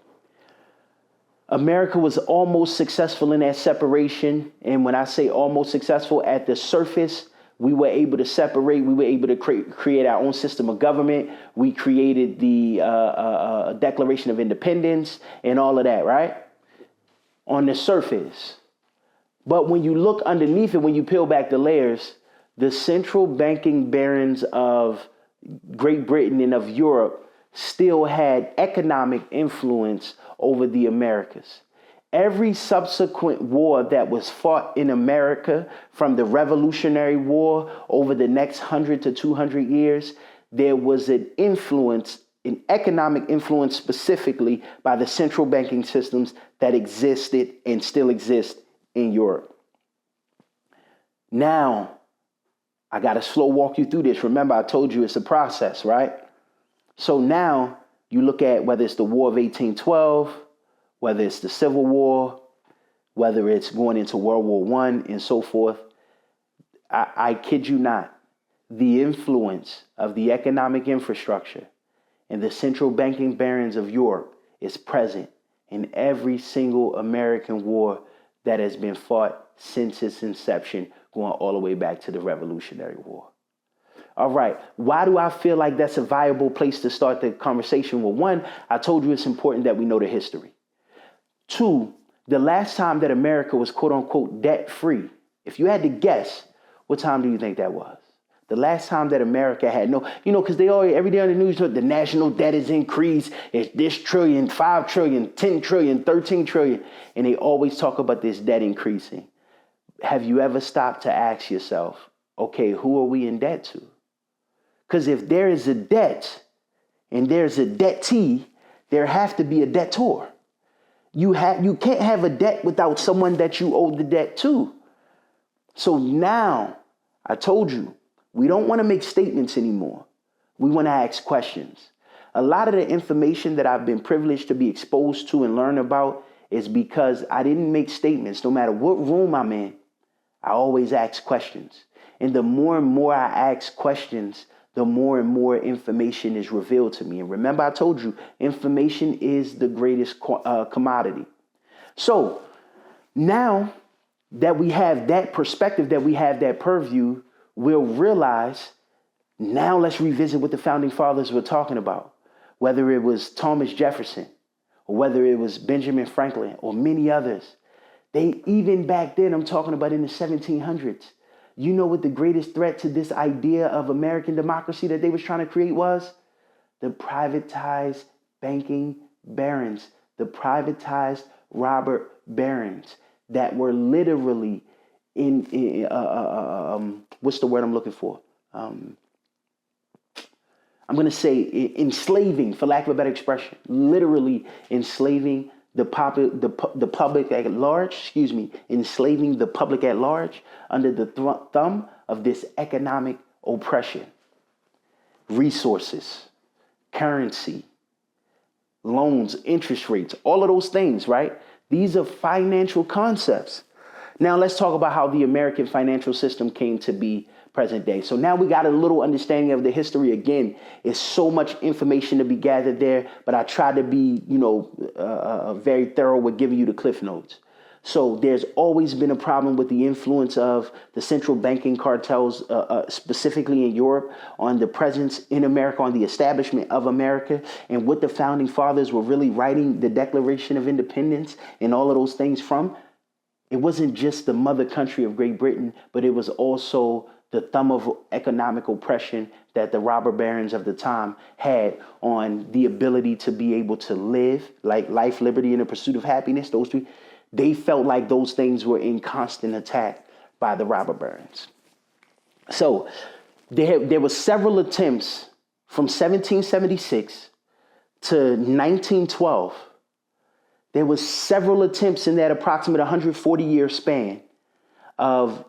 America was almost successful in that separation. And when I say almost successful, at the surface, we were able to separate. We were able to create our own system of government. We created the Declaration of Independence and all of that, right? On the surface. But when you look underneath it, when you peel back the layers, the central banking barons of Great Britain and of Europe still had economic influence over the Americas. Every subsequent war that was fought in America, from the Revolutionary War over the next 100 to 200 years, there was an economic influence specifically by the central banking systems that existed and still exist in Europe. Now, I got to slow walk you through this. Remember, I told you it's a process, right? So now you look at whether it's the War of 1812, whether it's the Civil War, whether it's going into World War I and so forth. I kid you not, the influence of the economic infrastructure and the central banking barons of Europe is present in every single American war that has been fought since its inception, going all the way back to the Revolutionary War. All right, why do I feel like that's a viable place to start the conversation? Well, one, I told you it's important that we know the history. Two, the last time that America was quote unquote debt free, if you had to guess, what time do you think that was? The last time that America had because they always, every day on the news, the national debt is increased. It's this trillion, 5 trillion, 10 trillion, 13 trillion. And they always talk about this debt increasing. Have you ever stopped to ask yourself, okay, who are we in debt to? Because if there is a debt and there's a debtee, there has to be a debtor. You can't have a debt without someone that you owe the debt to. So now, I told you, we don't want to make statements anymore. We want to ask questions. A lot of the information that I've been privileged to be exposed to and learn about is because I didn't make statements. No matter what room I'm in, I always ask questions. And the more and more I ask questions, the more and more information is revealed to me. And remember, I told you, information is the greatest commodity. So now that we have that perspective, that we have that purview, we'll realize, now let's revisit what the founding fathers were talking about. Whether it was Thomas Jefferson, or whether it was Benjamin Franklin, or many others. They, even back then, I'm talking about in the 1700s, you know what the greatest threat to this idea of American democracy that they was trying to create was? The privatized banking barons, the privatized robber barons that were literally what's the word I'm looking for? I'm going to say enslaving, for lack of a better expression, literally enslaving the public at large, enslaving the public at large under the thumb of this economic oppression. Resources, currency, loans, interest rates, all of those things, right? These are financial concepts. Now let's talk about how the American financial system came to be present day. So now we got a little understanding of the history. Again, it's so much information to be gathered there, but I try to be, very thorough with giving you the cliff notes. So there's always been a problem with the influence of the central banking cartels, specifically in Europe, on the presence in America, on the establishment of America, and what the founding fathers were really writing the Declaration of Independence and all of those things from. It wasn't just the mother country of Great Britain, but it was also the thumb of economic oppression that the robber barons of the time had on the ability to be able to live, like life, liberty, and the pursuit of happiness. Those three. They felt like those things were in constant attack by the robber barons. So there were several attempts from 1776 to 1912. There was several attempts in that approximate 140-year span of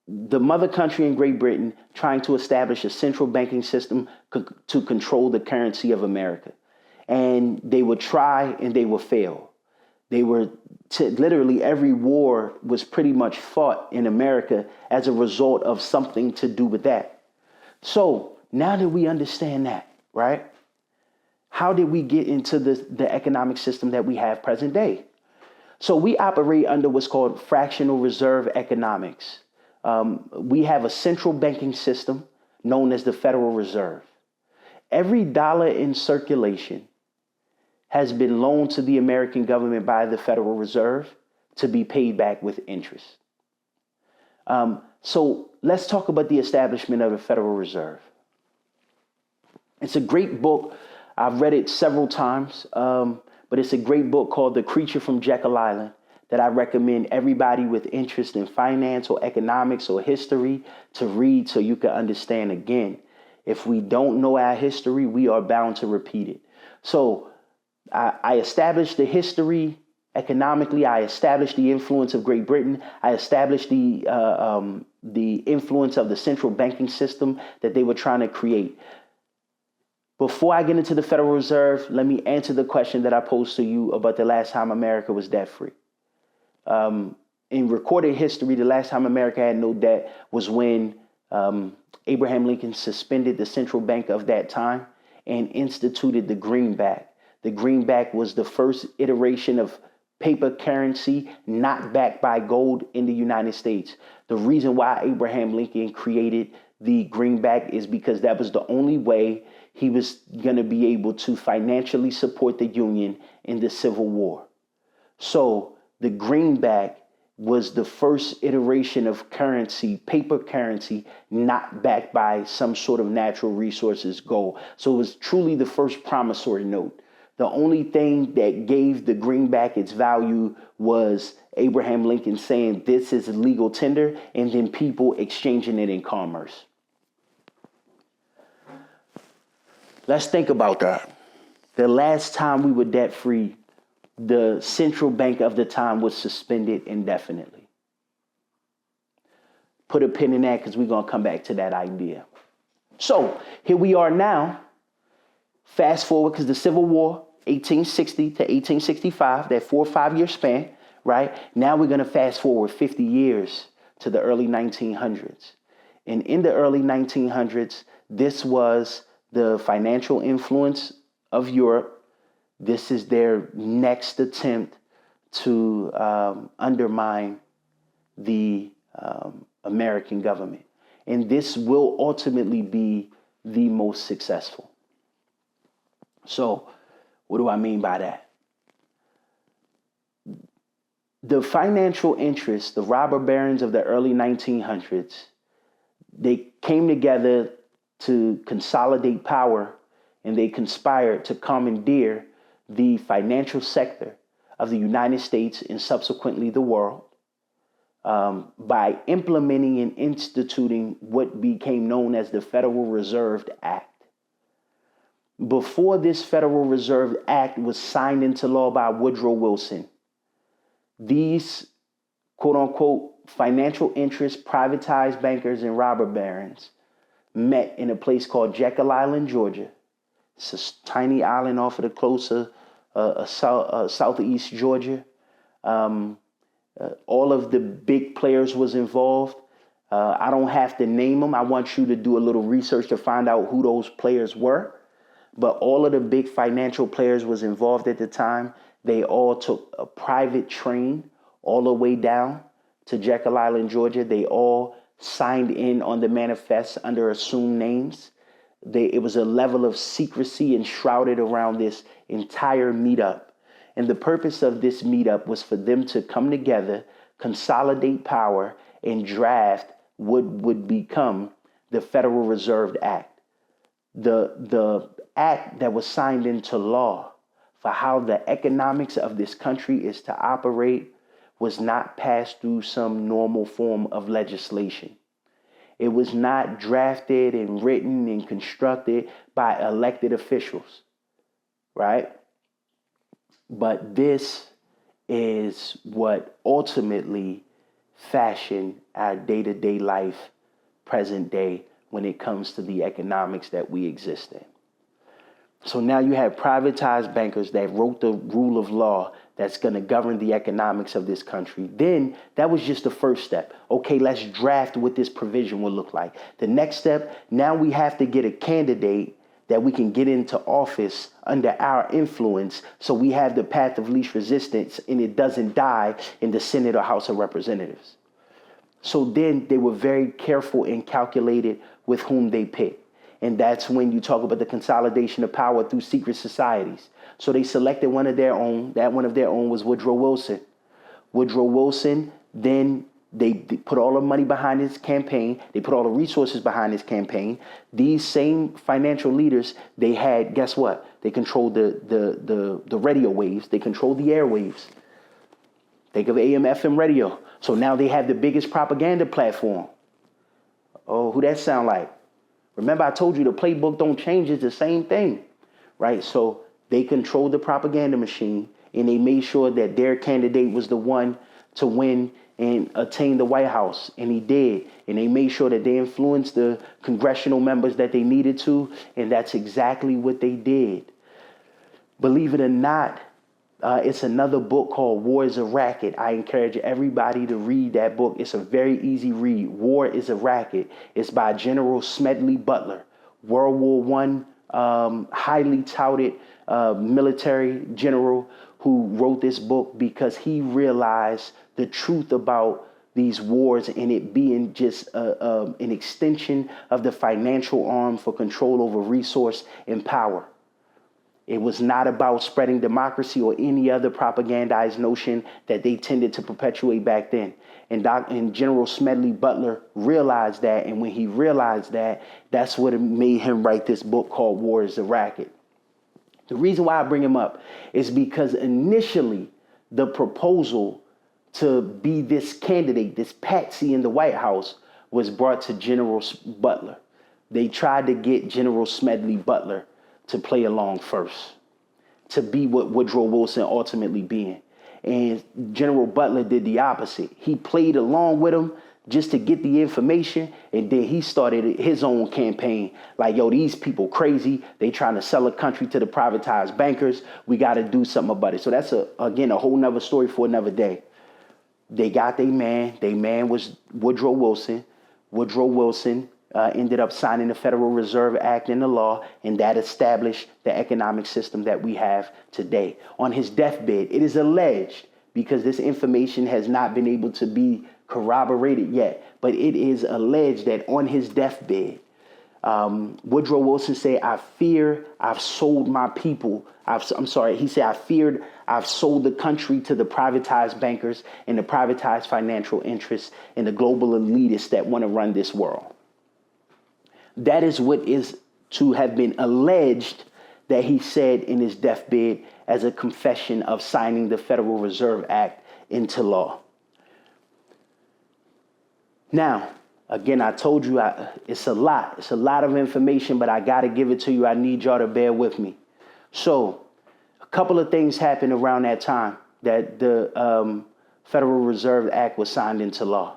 the mother country in Great Britain trying to establish a central banking system to control the currency of America. And they would try and they would fail. They were literally every war was pretty much fought in America as a result of something to do with that. So now that we understand that, right? How did we get into the economic system that we have present day? So we operate under what's called fractional reserve economics. We have a central banking system known as the Federal Reserve. Every dollar in circulation has been loaned to the American government by the Federal Reserve to be paid back with interest. So let's talk about the establishment of the Federal Reserve. It's a great book. I've read it several times, but it's a great book called The Creature from Jekyll Island that I recommend everybody with interest in finance or economics or history to read so you can understand. Again, if we don't know our history, we are bound to repeat it. So I established the history economically. I established the influence of Great Britain. I established the influence of the central banking system that they were trying to create. Before I get into the Federal Reserve, let me answer the question that I posed to you about the last time America was debt free. In recorded history, the last time America had no debt was when Abraham Lincoln suspended the central bank of that time and instituted the greenback. The greenback was the first iteration of paper currency not backed by gold in the United States. The reason why Abraham Lincoln created the greenback is because that was the only way he was going to be able to financially support the Union in the Civil War. So the greenback was the first iteration of currency, paper currency, not backed by some sort of natural resources gold. So it was truly the first promissory note. The only thing that gave the greenback its value was Abraham Lincoln saying this is legal tender and then people exchanging it in commerce. Let's think about that. The last time we were debt free, the central bank of the time was suspended indefinitely. Put a pin in that because we're going to come back to that idea. So here we are now. Fast forward because the Civil War, 1860 to 1865, that 4 or 5 year span, right? Now we're going to fast forward 50 years to the early 1900s. And in the early 1900s, this was the financial influence of Europe. This is their next attempt to undermine the American government. And this will ultimately be the most successful. So what do I mean by that? The financial interests, the robber barons of the early 1900s, they came together to consolidate power, and they conspired to commandeer the financial sector of the United States and subsequently the world by implementing and instituting what became known as the Federal Reserve Act. Before this Federal Reserve Act was signed into law by Woodrow Wilson, these quote unquote financial interests, privatized bankers and robber barons met in a place called Jekyll Island, Georgia. It's a tiny island off of the coast of southeast Georgia. All of the big players was involved. I don't have to name them. I want you to do a little research to find out who those players were. But all of the big financial players was involved at the time. They all took a private train all the way down to Jekyll Island, Georgia. They all signed in on the manifest under assumed names. It was a level of secrecy enshrouded around this entire meetup. And the purpose of this meetup was for them to come together, consolidate power, and draft what would become the Federal Reserve Act. The act that was signed into law for how the economics of this country is to operate was not passed through some normal form of legislation. It was not drafted and written and constructed by elected officials, right? But this is what ultimately fashioned our day-to-day life, present day, when it comes to the economics that we exist in. So now you have privatized bankers that wrote the rule of law that's going to govern the economics of this country. Then that was just the first step. Okay, let's draft what this provision will look like. The next step, now we have to get a candidate that we can get into office under our influence, so we have the path of least resistance and it doesn't die in the Senate or House of Representatives. So then they were very careful and calculated with whom they picked. And that's when you talk about the consolidation of power through secret societies. So they selected one of their own. That one of their own was Woodrow Wilson. Woodrow Wilson, then they put all the money behind his campaign. They put all the resources behind his campaign. These same financial leaders, they had, guess what? They controlled the radio waves. They controlled the airwaves. Think of AM, FM radio. So now they have the biggest propaganda platform. Oh, who that sound like? Remember, I told you the playbook don't change. It's the same thing, right? So they controlled the propaganda machine, and they made sure that their candidate was the one to win and attain the White House. And he did. And they made sure that they influenced the congressional members that they needed to. And that's exactly what they did. Believe it or not, it's another book called War is a Racket. I encourage everybody to read that book. It's a very easy read. War is a Racket. It's by General Smedley Butler, World War I, highly touted military general who wrote this book because he realized the truth about these wars and it being just an extension of the financial arm for control over resource and power. It was not about spreading democracy or any other propagandized notion that they tended to perpetuate back then. And General Smedley Butler realized that. And when he realized that, that's what made him write this book called War is a Racket. The reason why I bring him up is because initially the proposal to be this candidate, this patsy in the White House, was brought to General Butler. They tried to get General Smedley Butler to play along first, to be what Woodrow Wilson ultimately being. And General Butler did the opposite. He played along with him just to get the information, and then he started his own campaign. Like, yo, these people crazy. They trying to sell a country to the privatized bankers. We got to do something about it. So that's, again, a whole nother story for another day. They got their man. Their man was Woodrow Wilson. Woodrow Wilson ended up signing the Federal Reserve Act into law, and that established the economic system that we have today. On his deathbed, it is alleged, because this information has not been able to be corroborated yet, but it is alleged that on his deathbed, Woodrow Wilson said, I fear I've sold my people. He said, I feared I've sold the country to the privatized bankers and the privatized financial interests and the global elitists that want to run this world. That is what is to have been alleged that he said in his deathbed as a confession of signing the Federal Reserve Act into law. Now, again, I told you it's a lot. It's a lot of information, but I got to give it to you. I need y'all to bear with me. So a couple of things happened around that time that the Federal Reserve Act was signed into law.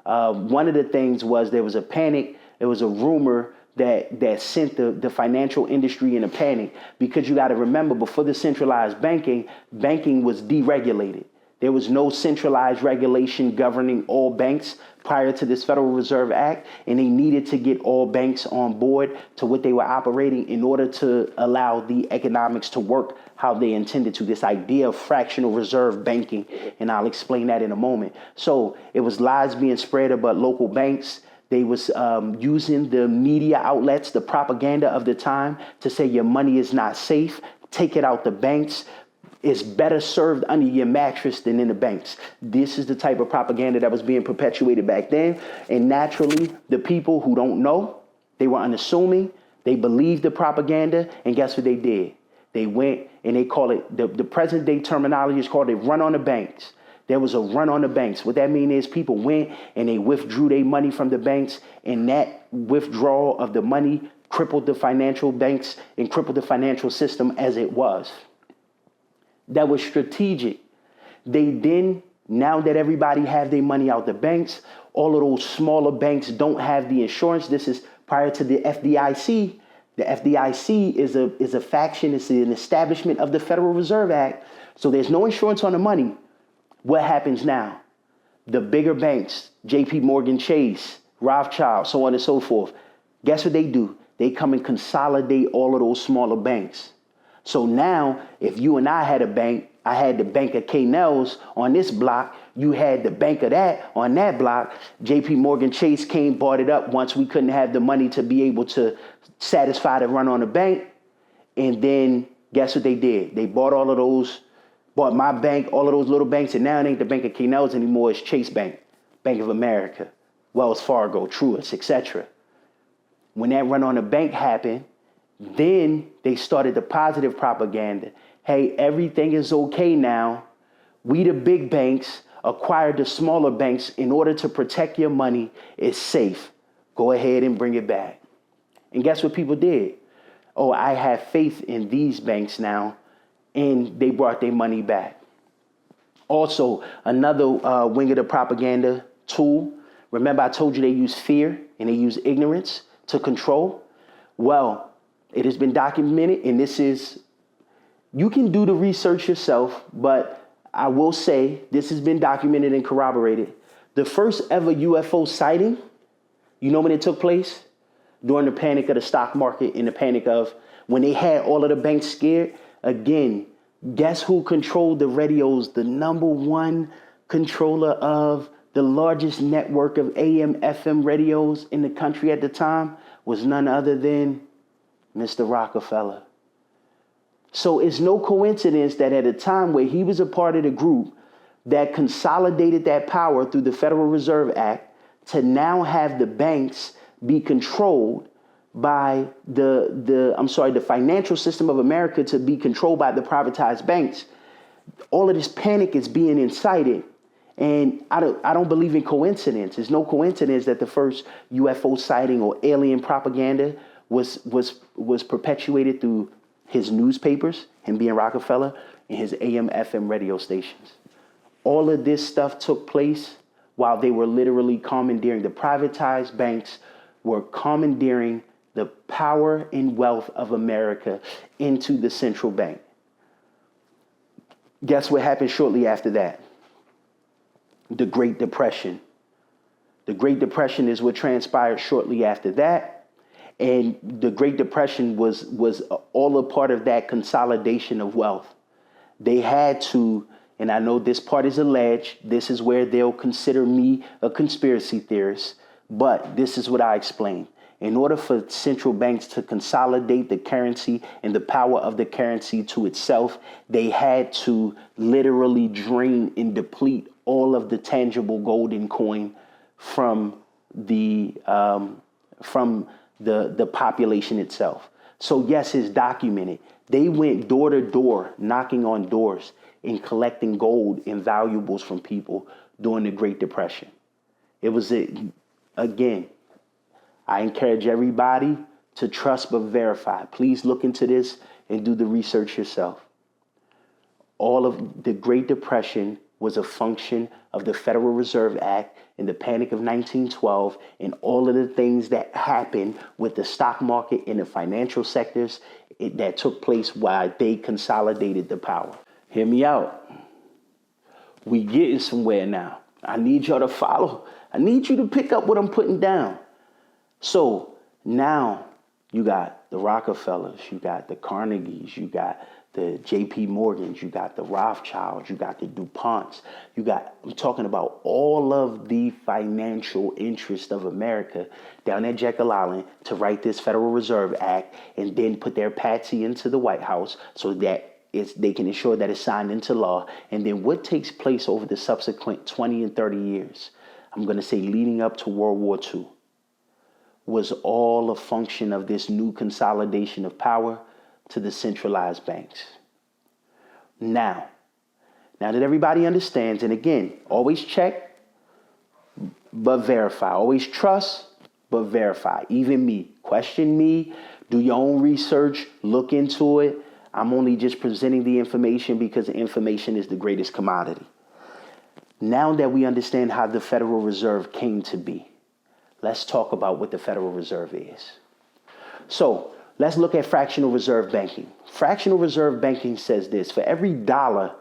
One of the things was there was a panic. It was a rumor that sent the financial industry in a panic, because you got to remember, before the centralized banking was deregulated. There was no centralized regulation governing all banks. prior to this Federal Reserve Act, and they needed to get all banks on board to what they were operating in order to allow the economics to work how they intended to. This idea of fractional reserve banking, and I'll explain that in a moment. So it was lies being spread about local banks. They was using the media outlets, the propaganda of the time, to say your money is not safe. Take it out the banks. It's better served under your mattress than in the banks. This is the type of propaganda that was being perpetuated back then. And naturally, the people who don't know, they were unassuming. They believed the propaganda. And guess what they did? They went and they call it, the present day terminology is called a run on the banks. There was a run on the banks. What that means is people went and they withdrew their money from the banks. And that withdrawal of the money crippled the financial banks and crippled the financial system as it was. That was strategic. They then, now that everybody have their money out the banks, all of those smaller banks don't have the insurance. This is prior to the FDIC. The FDIC is a faction. It's an establishment of the Federal Reserve Act. So there's no insurance on the money. What happens now? The bigger banks, JP Morgan Chase, Rothschild, so on and so forth. Guess what they do? They come and consolidate all of those smaller banks. So now, if you and I had a bank, I had the bank of Nellz on this block, you had the bank of that on that block, JP Morgan Chase came, bought it up once we couldn't have the money to be able to satisfy the run on the bank. And then guess what they did? They bought all of those, bought my bank, all of those little banks, and now it ain't the bank of Nellz anymore, it's Chase Bank, Bank of America, Wells Fargo, Truist, etc. When that run on the bank happened, then they started the positive propaganda. Hey, everything is okay now. We, the big banks, acquired the smaller banks in order to protect your money. It's safe. Go ahead and bring it back. And guess what people did? Oh, I have faith in these banks now. And they brought their money back. Also, another wing of the propaganda tool. Remember, I told you they use fear and they use ignorance to control. Well, it has been documented, and this is, you can do the research yourself, but I will say this has been documented and corroborated. The first ever UFO sighting, you know when it took place? During the panic of the stock market and the panic of when they had all of the banks scared. Again, guess who controlled the radios? The number one controller of the largest network of AM, FM radios in the country at the time was none other than Mr. Rockefeller. So it's no coincidence that at a time where he was a part of the group that consolidated that power through the Federal Reserve Act to now have the banks be controlled by the financial system of America to be controlled by the privatized banks. All of this panic is being incited. And I don't believe in coincidence. It's no coincidence that the first UFO sighting or alien propaganda was perpetuated through his newspapers, him being Rockefeller, and his AM, FM radio stations. All of this stuff took place while they were literally commandeering. The privatized banks were commandeering the power and wealth of America into the central bank. Guess what happened shortly after that? The Great Depression. The Great Depression is what transpired shortly after that. And the Great Depression was all a part of that consolidation of wealth. They had to, and I know this part is alleged, this is where they'll consider me a conspiracy theorist, but this is what I explain. In order for central banks to consolidate the currency and the power of the currency to itself, they had to literally drain and deplete all of the tangible golden coin from the population itself. So yes, it's documented. They went door to door, knocking on doors and collecting gold and valuables from people during the Great Depression. It was, again, I encourage everybody to trust but verify. Please look into this and do the research yourself. All of the Great Depression was a function of the Federal Reserve Act and the Panic of 1912 and all of the things that happened with the stock market and the financial sectors that took place while they consolidated the power. Hear me out. We getting somewhere now. I need y'all to follow. I need you to pick up what I'm putting down. So now you got the Rockefellers, you got the Carnegies, you got the JP Morgans, you got the Rothschilds, you got the DuPonts, I'm talking about all of the financial interest of America down at Jekyll Island to write this Federal Reserve Act and then put their patsy into the White House so that they can ensure that it's signed into law. And then what takes place over the subsequent 20 and 30 years, I'm going to say leading up to World War II, was all a function of this new consolidation of power to the centralized banks. Now that everybody understands, and again, always check, but verify. Always trust, but verify. Even me. Question me. Do your own research. Look into it. I'm only just presenting the information because the information is the greatest commodity. Now that we understand how the Federal Reserve came to be, let's talk about what the Federal Reserve is. So let's look at fractional reserve banking. Fractional reserve banking says this: for every dollar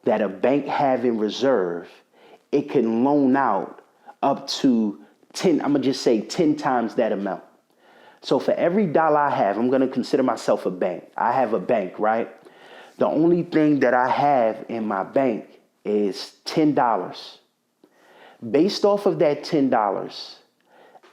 that a bank have in reserve, it can loan out up to 10, I'm going to just say 10 times that amount. So for every dollar I have, I'm going to consider myself a bank. I have a bank, right? The only thing that I have in my bank is $10. Based off of that $10,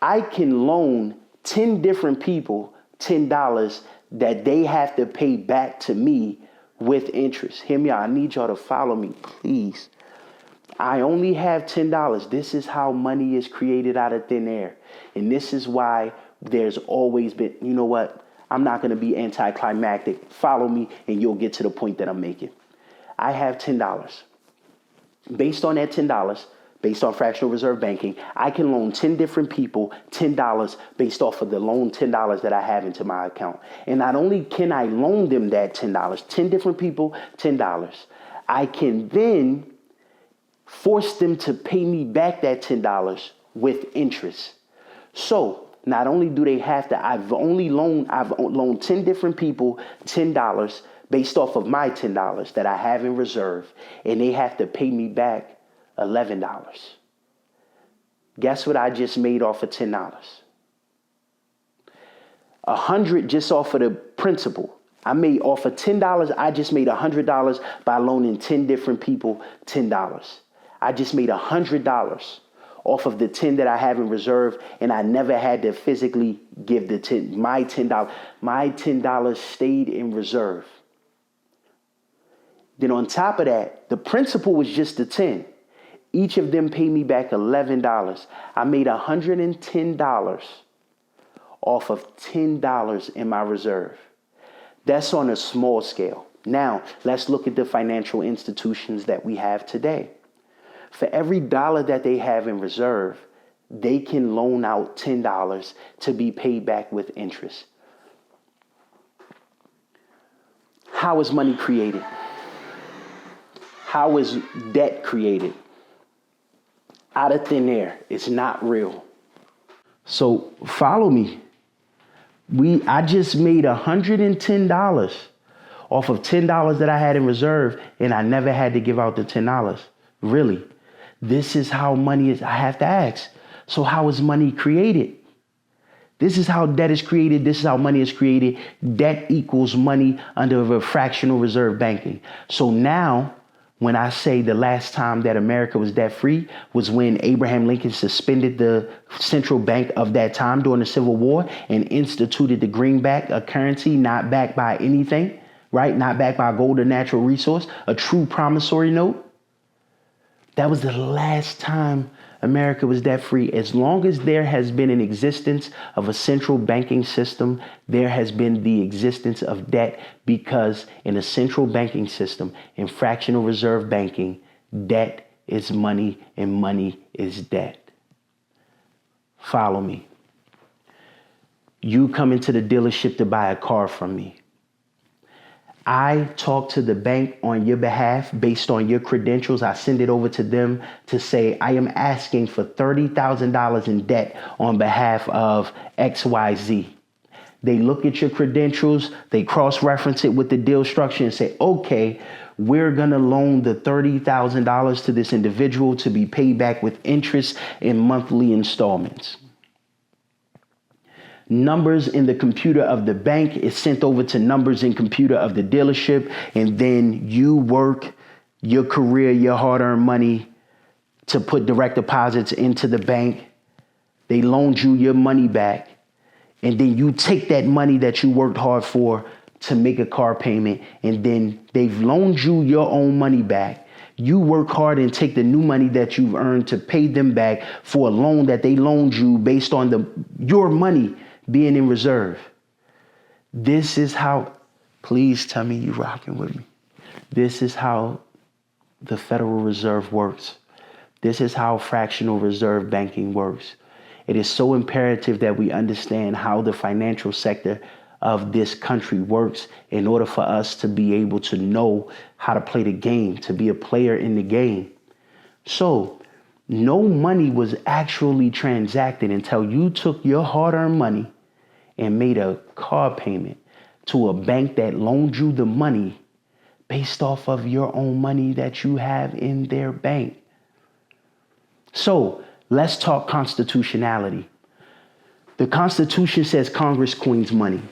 I can loan 10 different people $10 that they have to pay back to me with interest. Hear me out. I need y'all to follow me, please. I only have $10. This is how money is created out of thin air. And this is why there's always been, you know what? I'm not going to be anticlimactic. Follow me and you'll get to the point that I'm making. I have $10. Based on that $10, based on fractional reserve banking, I can loan 10 different people $10 based off of the loan $10 that I have into my account. And not only can I loan them that $10, 10 different people $10, I can then force them to pay me back that $10 with interest. So not only do they have to, I've loaned 10 different people $10 based off of my $10 that I have in reserve, and they have to pay me back $11. Guess what I just made off of $10? 100 just off of the principal. I made off of $10. I just made $100 by loaning 10 different people $10. I just made $100 off of the 10 that I have in reserve, and I never had to physically give the 10. My $10. My $10 stayed in reserve. Then on top of that, the principal was just the 10. Each of them paid me back $11. I made $110 off of $10 in my reserve. That's on a small scale. Now, let's look at the financial institutions that we have today. For every dollar that they have in reserve, they can loan out $10 to be paid back with interest. How is money created? How is debt created? Out of thin air. It's not real. So follow me. I just made $110 off of $10 that I had in reserve, and I never had to give out the $10. Really. This is how money is. I have to ask. So how is money created? This is how debt is created. This is how money is created. Debt equals money under a fractional reserve banking. So now, when I say the last time that America was debt free was when Abraham Lincoln suspended the central bank of that time during the Civil War and instituted the greenback, a currency not backed by anything, right? Not backed by gold or natural resource, a true promissory note. That was the last time America was debt free. As long as there has been an existence of a central banking system, there has been the existence of debt, because in a central banking system, in fractional reserve banking, debt is money and money is debt. Follow me. You come into the dealership to buy a car from me. I talk to the bank on your behalf based on your credentials. I send it over to them to say, I am asking for $30,000 in debt on behalf of XYZ. They look at your credentials, they cross-reference it with the deal structure and say, okay, we're going to loan the $30,000 to this individual to be paid back with interest in monthly installments. Numbers in the computer of the bank is sent over to numbers in computer of the dealership. And then you work your career, your hard-earned money to put direct deposits into the bank. They loaned you your money back. And then you take that money that you worked hard for to make a car payment. And then they've loaned you your own money back. You work hard and take the new money that you've earned to pay them back for a loan that they loaned you based on your money being in reserve. This is how, please tell me you rocking with me. This is how the Federal Reserve works. This is how fractional reserve banking works. It is so imperative that we understand how the financial sector of this country works in order for us to be able to know how to play the game, to be a player in the game. So no money was actually transacted until you took your hard-earned money and made a car payment to a bank that loaned you the money based off of your own money that you have in their bank. So let's talk constitutionality. The Constitution says Congress queens money.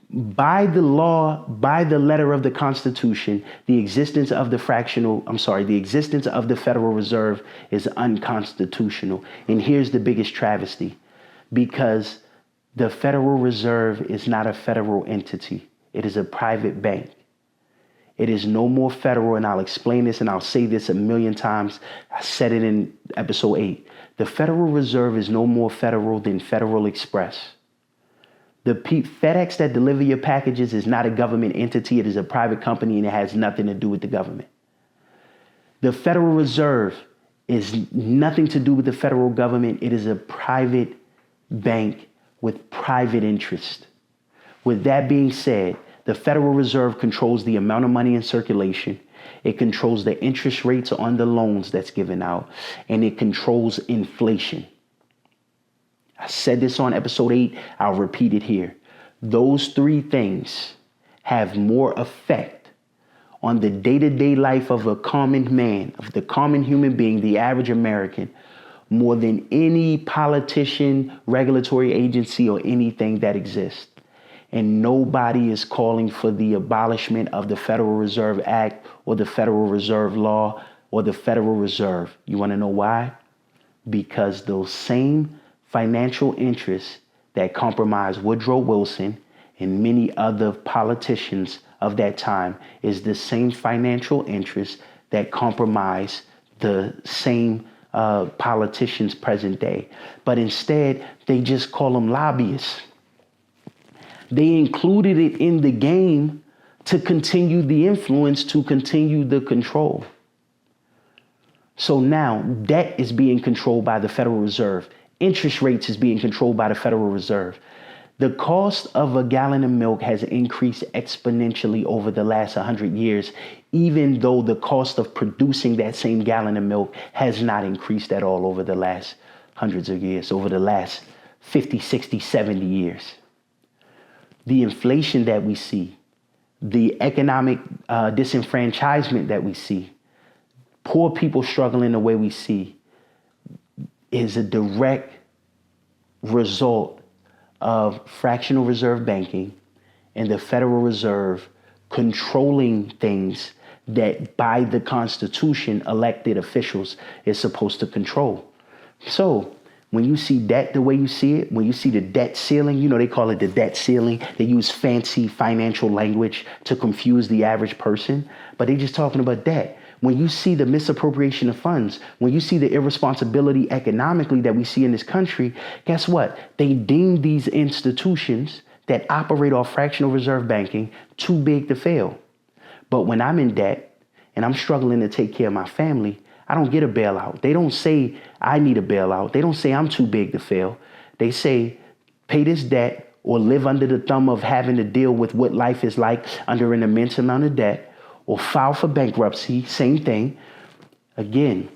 By the law, by the letter of the Constitution, the existence of the Federal Reserve is unconstitutional. And here's the biggest travesty. Because the Federal Reserve is not a federal entity. It is a private bank. It is no more federal, and I'll explain this and I'll say this a million times. I said it in episode 8. The Federal Reserve is no more federal than Federal Express. The FedEx that deliver your packages is not a government entity. It is a private company and it has nothing to do with the government. The Federal Reserve is nothing to do with the federal government. It is a private bank with private interest. With that being said, the Federal Reserve controls the amount of money in circulation. It controls the interest rates on the loans that's given out, and it controls inflation. I said this on episode 8. I'll repeat it here. Those three things have more effect on the day-to-day life of a common man, of the common human being, the average American, more than any politician, regulatory agency, or anything that exists. And nobody is calling for the abolishment of the Federal Reserve Act or the Federal Reserve Law or the Federal Reserve. You want to know why? Because those same financial interests that compromised Woodrow Wilson and many other politicians of that time is the same financial interests that compromise the same politicians present day. But instead, they just call them lobbyists. They included it in the game to continue the influence, to continue the control. So now debt is being controlled by the Federal Reserve. Interest rates is being controlled by the Federal Reserve. The cost of a gallon of milk has increased exponentially over the last 100 years, even though the cost of producing that same gallon of milk has not increased at all over the last hundreds of years, over the last 50, 60, 70 years. The inflation that we see, the economic disenfranchisement that we see, poor people struggling the way we see, is a direct result of fractional reserve banking and the Federal Reserve controlling things that by the Constitution elected officials is supposed to control. So when you see debt the way you see it, when you see the debt ceiling, you know, they call it the debt ceiling. They use fancy financial language to confuse the average person, but they're just talking about debt. When you see the misappropriation of funds, when you see the irresponsibility economically that we see in this country, guess what? They deem these institutions that operate off fractional reserve banking too big to fail. But when I'm in debt and I'm struggling to take care of my family, I don't get a bailout. They don't say I need a bailout. They don't say I'm too big to fail. They say pay this debt or live under the thumb of having to deal with what life is like under an immense amount of debt, or file for bankruptcy, same thing. Again,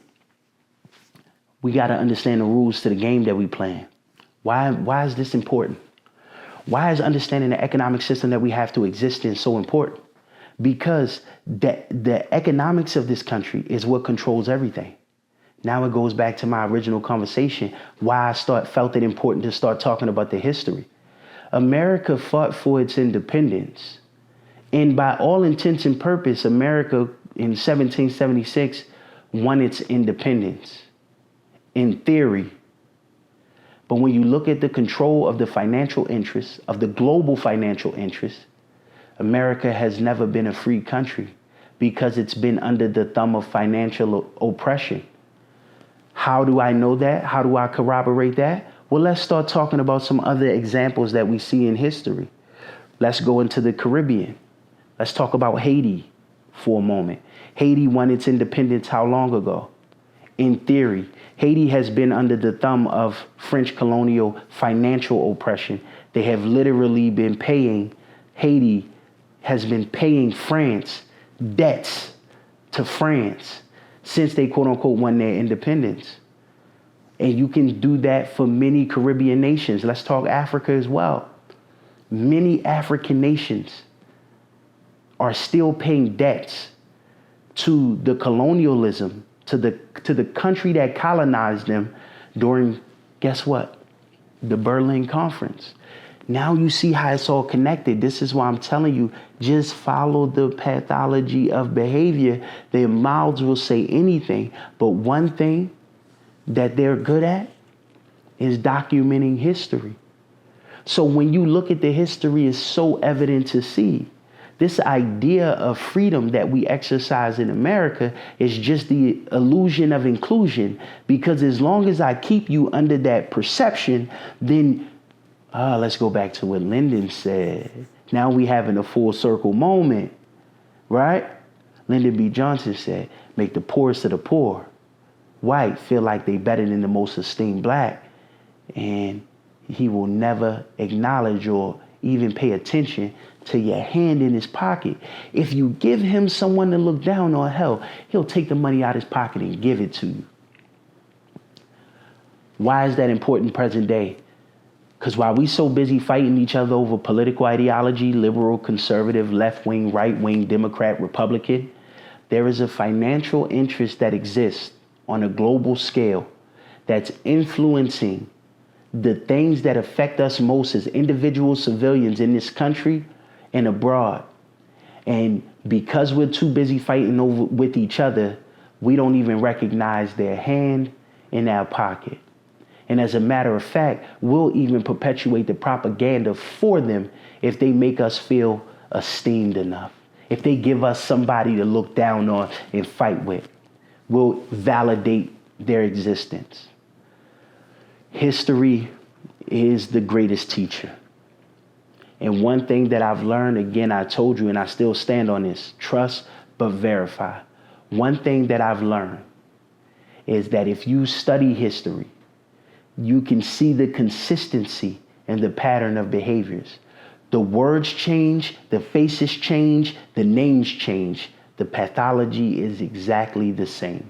we got to understand the rules to the game that we playing. Why is this important? Why is understanding the economic system that we have to exist in so important? because the economics of this country is what controls everything. Now it goes back to my original conversation, why I felt it important to start talking about the history. America fought for its independence. And by all intents and purpose, America in 1776 won its independence, in theory. But when you look at the control of the financial interests, of the global financial interests, America has never been a free country because it's been under the thumb of financial oppression. How do I know that? How do I corroborate that? Well, let's start talking about some other examples that we see in history. Let's go into the Caribbean. Let's talk about Haiti for a moment. Haiti won its independence how long ago? In theory, Haiti has been under the thumb of French colonial financial oppression. They have literally been paying, Haiti has been paying France debts to France since they quote unquote won their independence. And you can do that for many Caribbean nations. Let's talk Africa as well. Many African nations are still paying debts to the colonialism, to the country that colonized them during, guess what? The Berlin Conference. Now you see how it's all connected. This is why I'm telling you, just follow the pathology of behavior. Their mouths will say anything, but one thing that they're good at is documenting history. So when you look at the history, it's so evident to see. This idea of freedom that we exercise in America is just the illusion of inclusion, because as long as I keep you under that perception, then let's go back to what Lyndon said. Now we having a full circle moment, right? Lyndon B. Johnson said, make the poorest of the poor white feel like they better than the most esteemed black. And he will never acknowledge or even pay attention to your hand in his pocket. If you give him someone to look down on, hell, he'll take the money out of his pocket and give it to you. Why is that important present day? Because while we so busy fighting each other over political ideology, liberal, conservative, left-wing, right-wing, Democrat, Republican, there is a financial interest that exists on a global scale that's influencing the things that affect us most as individual civilians in this country and abroad. And because we're too busy fighting over with each other, we don't even recognize their hand in our pocket. And as a matter of fact, we'll even perpetuate the propaganda for them if they make us feel esteemed enough. If they give us somebody to look down on and fight with, we'll validate their existence. History is the greatest teacher. And one thing that I've learned, again, I told you, and I still stand on this, trust but verify. One thing that I've learned is that if you study history, you can see the consistency and the pattern of behaviors. The words change, the faces change, the names change. The pathology is exactly the same.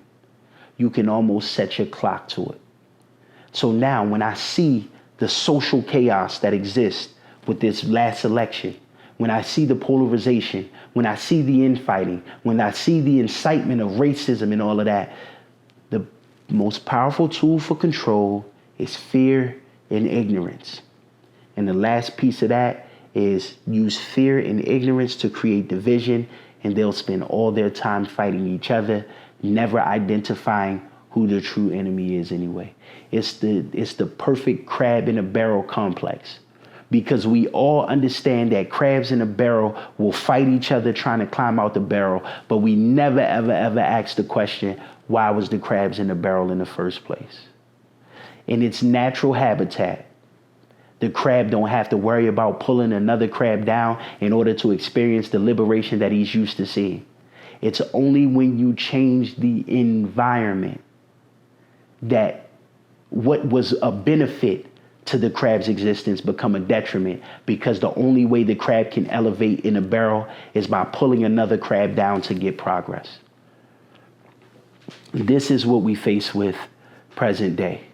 You can almost set your clock to it. So now when I see the social chaos that exists with this last election, when I see the polarization, when I see the infighting, when I see the incitement of racism and all of that, the most powerful tool for control is fear and ignorance. And the last piece of that is use fear and ignorance to create division, and they'll spend all their time fighting each other, never identifying who the true enemy is anyway. It's the perfect crab in a barrel complex, because we all understand that crabs in a barrel will fight each other trying to climb out the barrel, but we never, ever, ever ask the question, why was the crabs in the barrel in the first place? In its natural habitat, the crab don't have to worry about pulling another crab down in order to experience the liberation that he's used to seeing. It's only when you change the environment that what was a benefit to the crab's existence become a detriment, because the only way the crab can elevate in a barrel is by pulling another crab down to get progress. This is what we face with present day.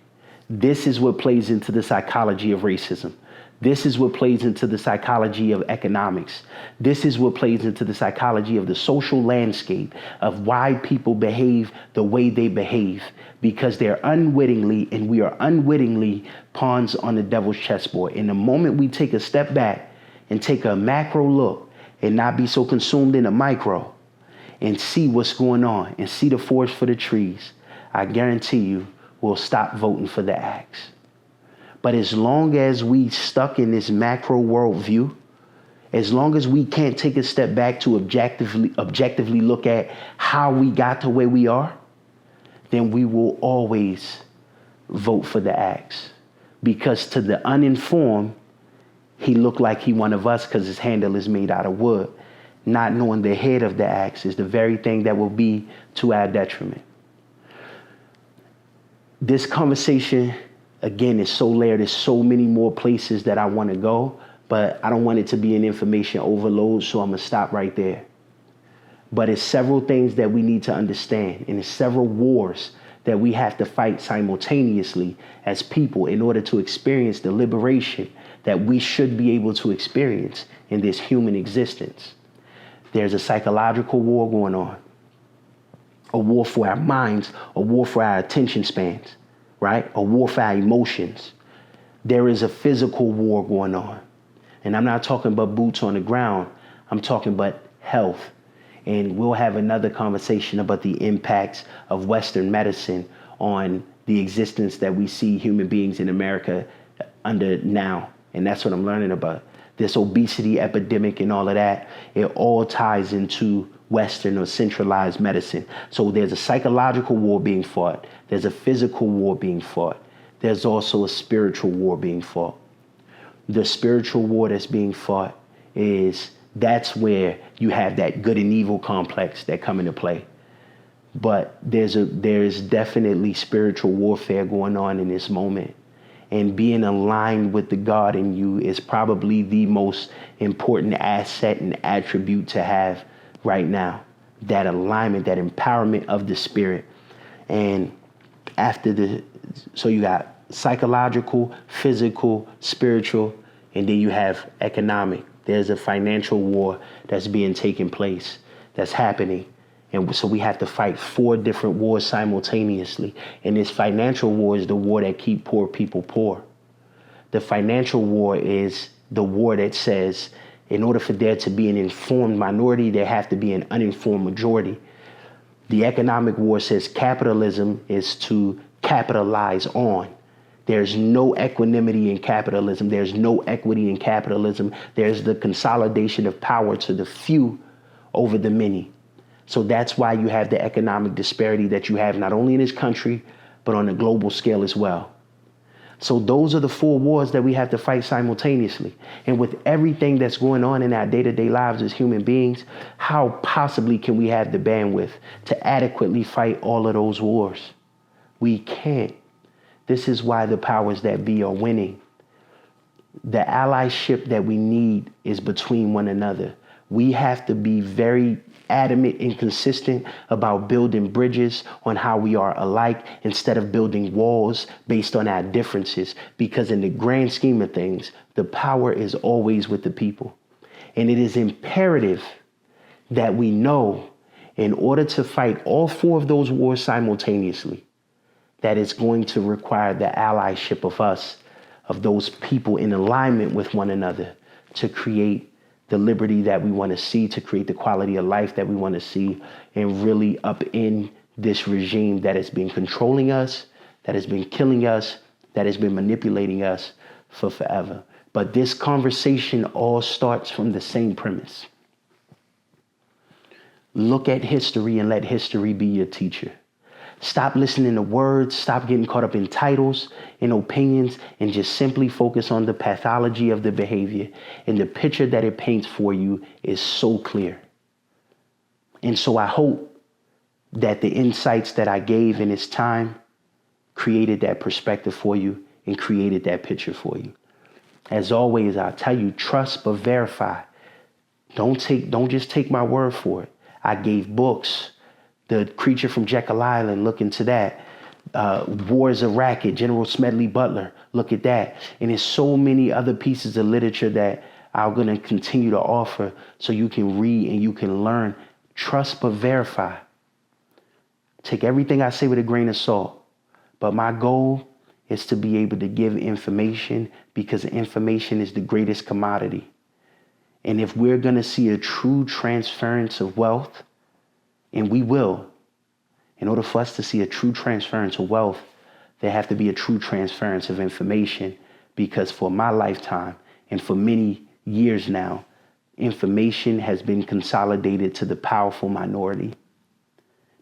This is what plays into the psychology of racism. This is what plays into the psychology of economics. This is what plays into the psychology of the social landscape of why people behave the way they behave, because they're unwittingly, and we are unwittingly, pawns on the devil's chessboard. In the moment we take a step back and take a macro look and not be so consumed in a micro and see what's going on and see the forest for the trees, I guarantee you we'll stop voting for the axe. But as long as we stuck in this macro worldview, as long as we can't take a step back to objectively look at how we got to where we are, then we will always vote for the axe. Because to the uninformed, he looked like he one of us because his handle is made out of wood. Not knowing the head of the axe is the very thing that will be to our detriment. This conversation, again, is so layered. There's so many more places that I want to go, but I don't want it to be an information overload, so I'm going to stop right there. But it's several things that we need to understand, and it's several wars that we have to fight simultaneously as people in order to experience the liberation that we should be able to experience in this human existence. There's a psychological war going on, a war for our minds, a war for our attention spans, right? A war for our emotions. There is a physical war going on. And I'm not talking about boots on the ground. I'm talking about health. And we'll have another conversation about the impacts of Western medicine on the existence that we see human beings in America under now. And that's what I'm learning about. This obesity epidemic and all of that, it all ties into Western or centralized medicine. So there's a psychological war being fought. There's a physical war being fought. There's also a spiritual war being fought. The spiritual war that's being fought that's where you have that good and evil complex that come into play. But there's definitely spiritual warfare going on in this moment. And being aligned with the God in you is probably the most important asset and attribute to have right now. That alignment, that empowerment of the spirit. And so you got psychological, physical, spiritual, and then you have economic. There's a financial war that's being taken place, that's happening. And so we have to fight 4 different wars simultaneously. And this financial war is the war that keep poor people poor. The financial war is the war that says in order for there to be an informed minority, there have to be an uninformed majority. The economic war says capitalism is to capitalize on. There's no equanimity in capitalism. There's no equity in capitalism. There's the consolidation of power to the few over the many. So that's why you have the economic disparity that you have not only in this country, but on a global scale as well. So those are the 4 wars that we have to fight simultaneously. And with everything that's going on in our day-to-day lives as human beings, how possibly can we have the bandwidth to adequately fight all of those wars? We can't. This is why the powers that be are winning. The allyship that we need is between one another. We have to be very adamant and consistent about building bridges on how we are alike instead of building walls based on our differences. Because in the grand scheme of things, the power is always with the people. And it is imperative that we know in order to fight all 4 of those wars simultaneously, that it's going to require the allyship of us, of those people in alignment with one another to create the liberty that we want to see, to create the quality of life that we want to see, and really upend this regime that has been controlling us, that has been killing us, that has been manipulating us for forever. But this conversation all starts from the same premise. Look at history and let history be your teacher. Stop listening to words, stop getting caught up in titles and opinions, and just simply focus on the pathology of the behavior. And the picture that it paints for you is so clear. And so I hope that the insights that I gave in this time created that perspective for you and created that picture for you. As always, I'll tell you, trust but verify. Don't just take my word for it. I gave books. The Creature from Jekyll Island, look into that. War is a Racket, General Smedley Butler. Look at that. And there's so many other pieces of literature that I'm going to continue to offer so you can read and you can learn. Trust but verify. Take everything I say with a grain of salt. But my goal is to be able to give information because information is the greatest commodity. And if we're going to see a true transference of wealth, and we will, in order for us to see a true transference of wealth, there have to be a true transference of information, because for my lifetime and for many years now, information has been consolidated to the powerful minority,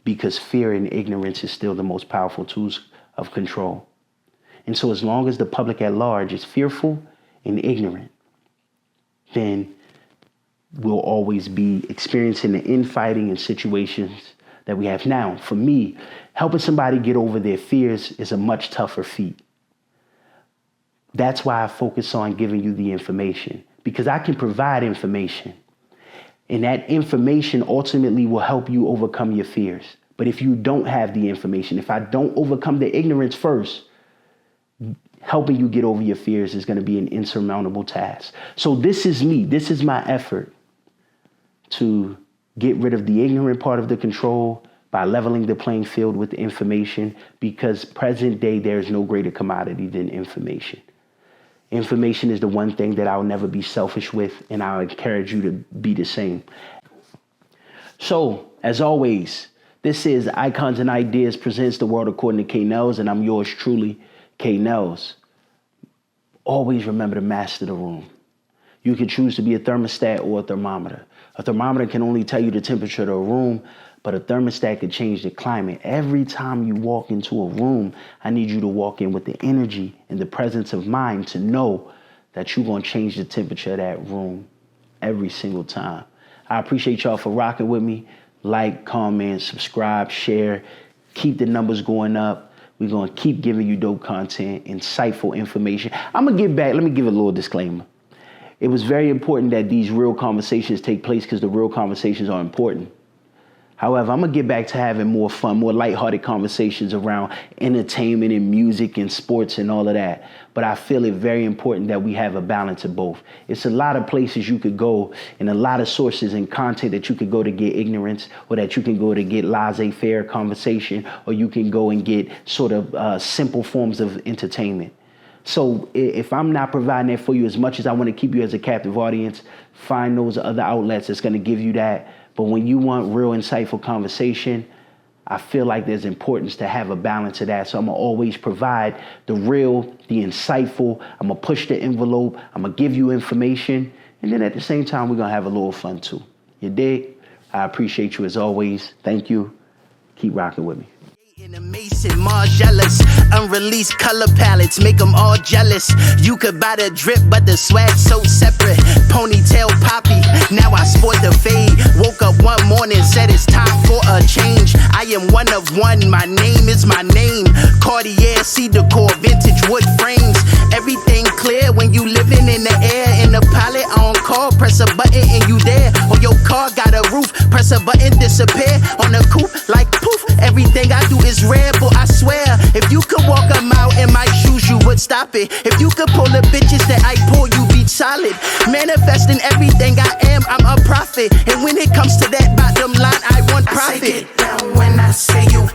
because fear and ignorance is still the most powerful tools of control. And so as long as the public at large is fearful and ignorant, then we'll always be experiencing the infighting and situations that we have now. For me, helping somebody get over their fears is a much tougher feat. That's why I focus on giving you the information, because I can provide information. And that information ultimately will help you overcome your fears. But if you don't have the information, if I don't overcome the ignorance first, helping you get over your fears is going to be an insurmountable task. So this is me. This is my effort to get rid of the ignorant part of the control by leveling the playing field with information, because present day, there is no greater commodity than information. Information is the one thing that I'll never be selfish with, and I'll encourage you to be the same. So, as always, this is Icons and Ideas presents The World According to K. Nellz, and I'm yours truly, K. Nellz. Always remember to master the room. You can choose to be a thermostat or a thermometer. A thermometer can only tell you the temperature of a room, but a thermostat can change the climate. Every time you walk into a room, I need you to walk in with the energy and the presence of mind to know that you're going to change the temperature of that room every single time. I appreciate y'all for rocking with me. Like, comment, subscribe, share. Keep the numbers going up. We're going to keep giving you dope content, insightful information. I'm going to get back. Let me give a little disclaimer. It was very important that these real conversations take place because the real conversations are important. However, I'm going to get back to having more fun, more lighthearted conversations around entertainment and music and sports and all of that. But I feel it very important that we have a balance of both. It's a lot of places you could go and a lot of sources and content that you could go to get ignorance, or that you can go to get laissez-faire conversation, or you can go and get sort of simple forms of entertainment. So if I'm not providing that for you, as much as I want to keep you as a captive audience, find those other outlets that's going to give you that. But when you want real insightful conversation, I feel like there's importance to have a balance of that. So I'm going to always provide the real, the insightful. I'm going to push the envelope. I'm going to give you information. And then at the same time, we're going to have a little fun too. You dig? I appreciate you as always. Thank you. Keep rocking with me. In a Mason, Margielas, unreleased color palettes, make them all jealous. You could buy the drip, but the swag so separate. Ponytail poppy, now I sport the fade. Woke up one morning, said it's time for a change. I am one of one, my name is my name. Cartier, cedar core, vintage wood frames. Everything clear when you living in the air. In the pilot on call, press a button and you there. Or your car got a roof, press a button, disappear. On the coupe, like poof, everything I do is rare, but I swear, if you could walk a mile in my shoes, you would stop it. If you could pull the bitches that I pull, you be solid. Manifesting everything I am, I'm a prophet. And when it comes to that bottom line, I want profit. I say get down when I say you